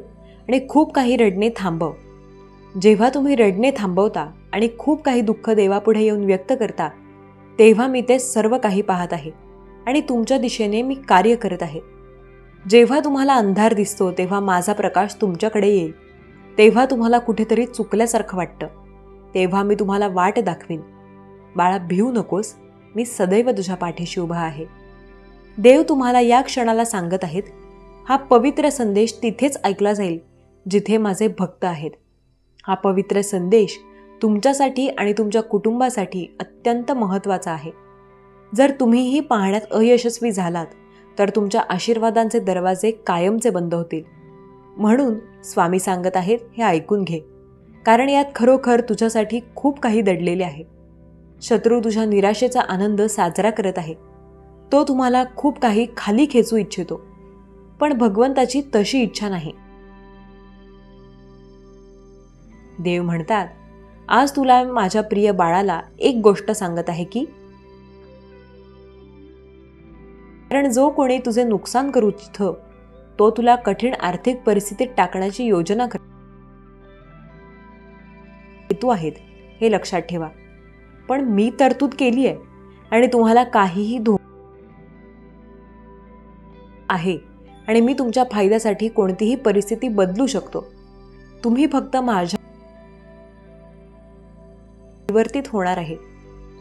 आणि खूप काही रडणे थांबव. जेव्हा तुम्ही रडणे थांबवता आणि खूप काही दुःख देवापुढे येऊन व्यक्त करता, तेव्हा मी ते सर्व काही पाहत आहे आणि तुमच्या दिशेने मी कार्य करत आहे. जेव्हा तुम्हाला अंधार दिसतो, तेव्हा माझा प्रकाश तुमच्याकडे येईल. तेव्हा तुम्हाला कुठेतरी चुकल्यासारखं वाटतं, तेव्हा मी तुम्हाला वाट दाखवीन. बाळा, भिवू नकोस. मी सदैव तुझ्या पाठीशी उभा आहे. देव तुम्हाला या क्षणाला सांगत आहेत, हा पवित्र संदेश तिथेच ऐकला जाईल जिथे माझे भक्त आहेत. हा पवित्र संदेश तुमच्यासाठी आणि तुमच्या कुटुंबासाठी अत्यंत महत्त्वाचा आहे. जर तुम्हीही पाहण्यात अयशस्वी झालात, तर तुमच्या आशीर्वादांचे दरवाजे कायमचे बंद होतील. म्हणून स्वामी सांगत आहेत, हे ऐकून घे, कारण यात खरोखर तुझ्यासाठी खूप काही दडलेले आहे. शत्रू तुझ्या निराशेचा आनंद साजरा करत आहे. तो तुम्हाला खूप काही खाली खेचू इच्छितो, पण भगवंताची तशी इच्छा नाही. देव म्हणतात, आज तुला माझ्या प्रिय बाळाला एक गोष्ट सांगत आहे की, कारण जो कोणी तुझे नुकसान करू इच्छितो, तो तुला कठीण आर्थिक परिस्थितीत टाकण्याची योजना हेतू आहेत, हे लक्षात ठेवा. पण मी तरतूद केली आहे आणि तुम्हाला काहीही आहे आणि मी तुमच्या फायद्यासाठी कोणतीही परिस्थिती बदलू शकतो. तुम्ही फक्त माझ्या परिवर्तित होणार आहे.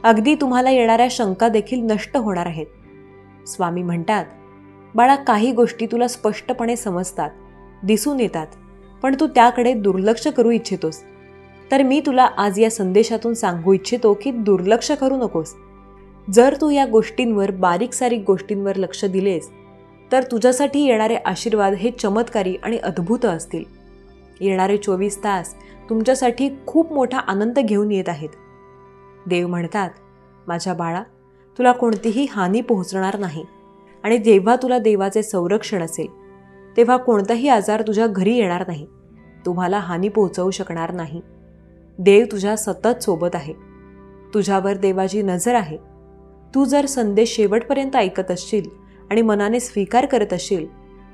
अगदी तुम्हाला येणाऱ्या शंका देखील नष्ट होणार आहेत. स्वामी म्हणतात, बाळा, काही गोष्टी तुला स्पष्टपणे समजतात, दिसून येतात, पण तू त्याकडे दुर्लक्ष करू इच्छितोस. तर मी तुला आज या संदेशातून सांगू इच्छितो की दुर्लक्ष करू नकोस. जर तू या गोष्टींवर, बारीक सारीक गोष्टींवर लक्ष दिलेस, तर तुझ्यासाठी येणारे आशीर्वाद हे चमत्कारी आणि अद्भुत असतील. येणारे 24 तास तुमच्यासाठी खूप मोठा आनंद घेऊन येत आहेत. देव म्हणतात, माझ्या बाळा, तुला कोणतीही हानी पोहोचणार नाही आणि जेव्हा तुला देवाचे संरक्षण असेल, तेव्हा कोणताही आजार तुझ्या घरी येणार नाही, तुम्हाला हानी पोहोचवू शकणार नाही. देव तुझ्या सतत सोबत आहे. तुझ्यावर देवाची नजर आहे. तू जर संदेश शेवटपर्यंत ऐकत असशील आणि मनाने स्वीकार करत असशील,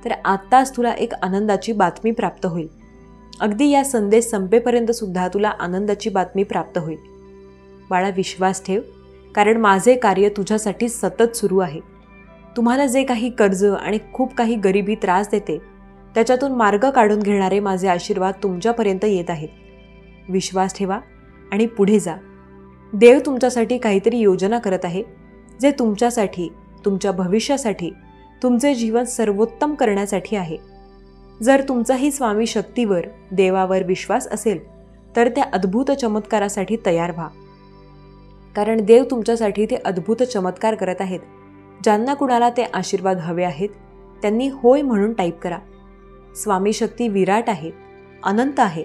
तर आत्ताच तुला एक आनंदाची बातमी प्राप्त होईल. अगदी या संदेश संपेपर्यंत सुद्धा तुला आनंदाची बातमी प्राप्त होईल. बाळा, विश्वास ठेव, कारण माझे कार्य तुझ्यासाठी सतत सुरू आहे. तुम्हाला जे काही कर्ज आणि खूप काही गरिबी त्रास देते, त्याच्यातून मार्ग काढून घेणारे माझे आशीर्वाद तुमच्यापर्यंत येत आहेत. विश्वास ठेवा आणि पुढे जा. देव तुमच्यासाठी काहीतरी योजना करत आहे, जे तुमच्यासाठी, तुमच्या भविष्यासाठी, तुमचे जीवन सर्वोत्तम करण्यासाठी आहे. जर तुमचाही स्वामी शक्तीवर, देवावर विश्वास असेल, तर त्या अद्भुत चमत्कारासाठी तयार व्हा. कारण देव तुमच्यासाठी ते अद्भुत चमत्कार करत आहेत. ज्यांना कुणाला ते आशीर्वाद हवे आहेत त्यांनी होय म्हणून टाईप करा. स्वामी शक्ती विराट आहे, अनंत आहे.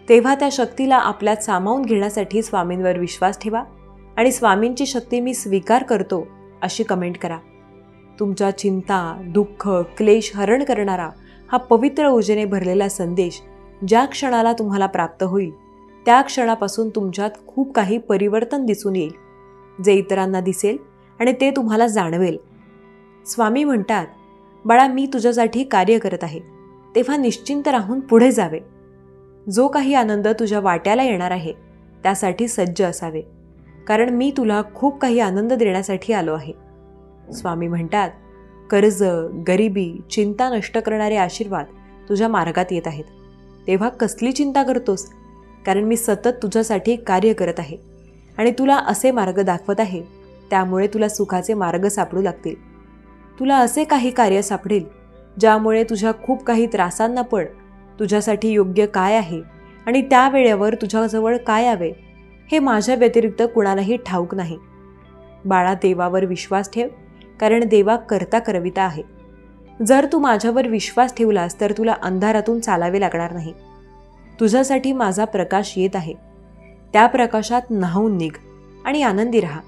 तेव्हा त्या शक्तीला आपल्यात सामावून घेण्यासाठी स्वामींवर विश्वास ठेवा आणि स्वामींची शक्ती मी स्वीकार करतो अशी कमेंट करा. तुमच्या चिंता, दुःख, क्लेश हरण करणारा हा पवित्र ऊर्जेने भरलेला संदेश ज्या क्षणाला तुम्हाला प्राप्त होईल त्या क्षणापासून तुमच्यात खूप काही परिवर्तन दिसून येईल, जे इतरांना दिसेल आणि ते तुम्हाला जाणवेल. स्वामी म्हणतात, बाळा मी तुझ्यासाठी कार्य करत आहे, तेव्हा निश्चिंत राहून पुढे जावे. जो काही आनंद तुझ्या वाट्याला येणार आहे त्यासाठी सज्ज असावे, कारण मी तुला खूप काही आनंद देण्यासाठी आलो आहे. स्वामी म्हणतात, कर्ज, गरिबी, चिंता नष्ट करणारे आशीर्वाद तुझ्या मार्गात येत आहेत. तेव्हा कसली चिंता करतोस, कारण मी सतत तुझ्यासाठी कार्य करत आहे आणि तुला असे मार्ग दाखवत आहे, त्यामुळे तुला सुखाचे मार्ग सापडू लागतील. तुला असे काही कार्य सापडेल ज्यामुळे तुझ्या खूप काही त्रासांना पण तुझ्यासाठी योग्य काय आहे आणि त्या वेळेवर तुझ्याजवळ काय यावे हे माझ्या व्यतिरिक्त कुणालाही ठाऊक नाही. बाळा देवावर विश्वास ठेव, कारण देवा करता करविता आहे. जर तू माझ्यावर विश्वास ठेवलास तर तुला अंधारातून चालावे लागणार नाही. तुझ्यासाठी माझा प्रकाश येत आहे, त्या प्रकाशात न्हावून निघ आणि आनंदी राहा.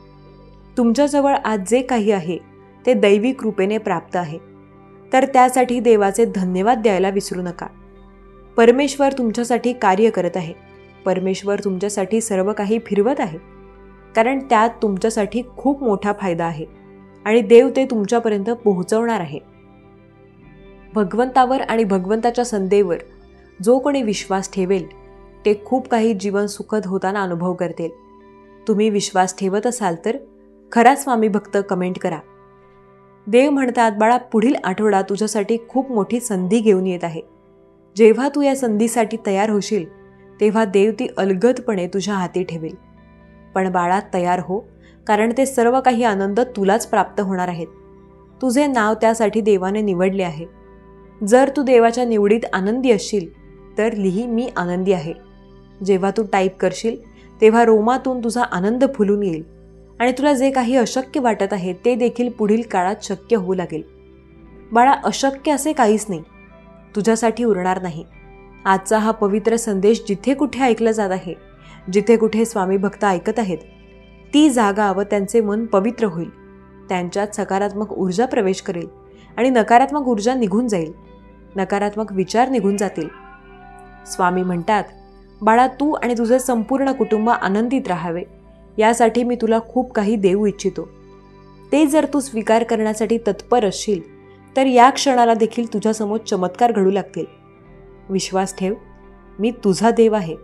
तुमच्याजवळ आज जे काही आहे ते दैवी कृपेने प्राप्त आहे, तर त्यासाठी देवाचे धन्यवाद द्यायला विसरू नका. परमेश्वर तुमच्यासाठी कार्य करत आहे. परमेश्वर तुमच्यासाठी सर्व काही फिरवत आहे, कारण त्यात तुमच्यासाठी खूप मोठा फायदा आहे आणि देव ते तुमच्यापर्यंत पोहोचवणार आहे. भगवंतावर आणि भगवंताच्या संदेवर जो कोणी विश्वास ठेवेल ते खूप काही जीवन सुखद होताना अनुभव करतील. तुम्ही विश्वास ठेवत असाल तर खरा स्वामी भक्त कमेंट करा. देव म्हणतात, बाळा पुढील आठवडा तुझ्यासाठी खूप मोठी संधी घेऊन येत आहे. जेव्हा तू या संधीसाठी तयार होशील तेव्हा देव ती अलगदपणे तुझ्या हाती ठेवेल. पण बाळा तयार हो, कारण ते सर्व काही आनंद तुलाच प्राप्त होणार आहेत. तुझे नाव त्यासाठी देवाने निवडले आहे. जर तू देवाच्या निवडीत आनंदी असशील तर लिही मी आनंदी आहे. जेव्हा तू टाईप करशील तेव्हा रोमातून तुझा आनंद फुलून येईल आणि तुला जे काही अशक्य वाटत आहे ते देखील पुढील काळात शक्य होऊ लागेल. बाळा अशक्य असे काहीच नाही, तुझ्यासाठी उरणार नाही. आजचा हा पवित्र संदेश जिथे कुठे ऐकला जात आहे, जिथे कुठे स्वामी भक्त ऐकत आहेत, ती जागा व त्यांचे मन पवित्र होईल. त्यांच्यात सकारात्मक ऊर्जा प्रवेश करेल आणि नकारात्मक ऊर्जा निघून जाईल. नकारात्मक विचार निघून जातील. स्वामी म्हणतात, बाळा तू आणि तुझे संपूर्ण कुटुंब आनंदित राहावे यासाठी मी तुला खूप काही देऊ इच्छितो. ते जर तू स्वीकार करण्यासाठी तत्पर असशील तर या क्षणाला देखील तुझ्यासमोर चमत्कार घडू लागतील. विश्वास ठेव, मी तुझा देव आहे.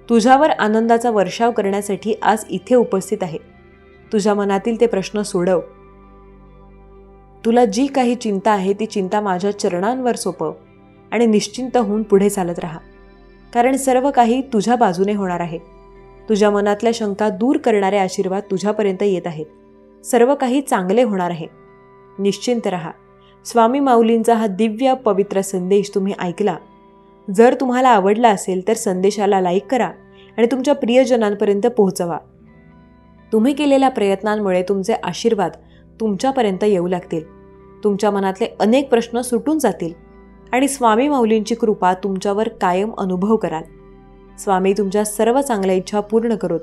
तुझ्यावर आनंदाचा वर्षाव करण्यासाठी आज इथे उपस्थित आहे. तुझ्या मनातील ते प्रश्न सोडव. तुला जी काही चिंता आहे ती चिंता माझ्या चरणांवर सोपव आणि निश्चिंत होऊन पुढे चालत राहा, कारण सर्व काही तुझ्या बाजूने होणार आहे. तुझ्या मनातल्या शंका दूर करणारे आशीर्वाद तुझ्यापर्यंत येत आहेत. सर्व काही चांगले होणार आहे. निश्चिंत राहा. स्वामी माऊलींचा हा दिव्य पवित्र संदेश तुम्ही ऐकला. जर तुम्हाला आवडला असेल तर संदेशाला लाईक करा आणि तुमच्या प्रियजनांपर्यंत पोहोचवा. तुम्ही केलेल्या प्रयत्नांमुळे तुमचे आशीर्वाद तुमच्यापर्यंत येऊ लागतील. तुमच्या मनातले अनेक प्रश्न सुटून जातील आणि स्वामी माऊलींची कृपा तुमच्यावर कायम अनुभव कराल. स्वामी तुमच्या सर्व चांगल्या इच्छा पूर्ण करोत.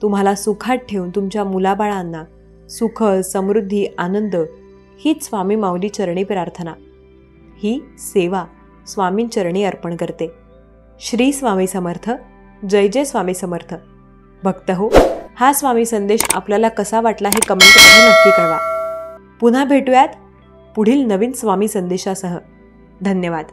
तुम्हाला सुखात ठेवून तुमच्या मुलाबाळांना सुख, समृद्धी, आनंद हीच स्वामी माऊली चरणी प्रार्थना, ही सेवा स्वामींचरणी अर्पण करते. श्री स्वामी समर्थ. जय जय स्वामी समर्थ. भक्त हो, हा स्वामी संदेश आपल्याला कसा वाटला हे कमेंटमध्ये नक्की कळवा. पुन्हा भेटूयात पुढील नवीन स्वामी संदेशासह. धन्यवाद.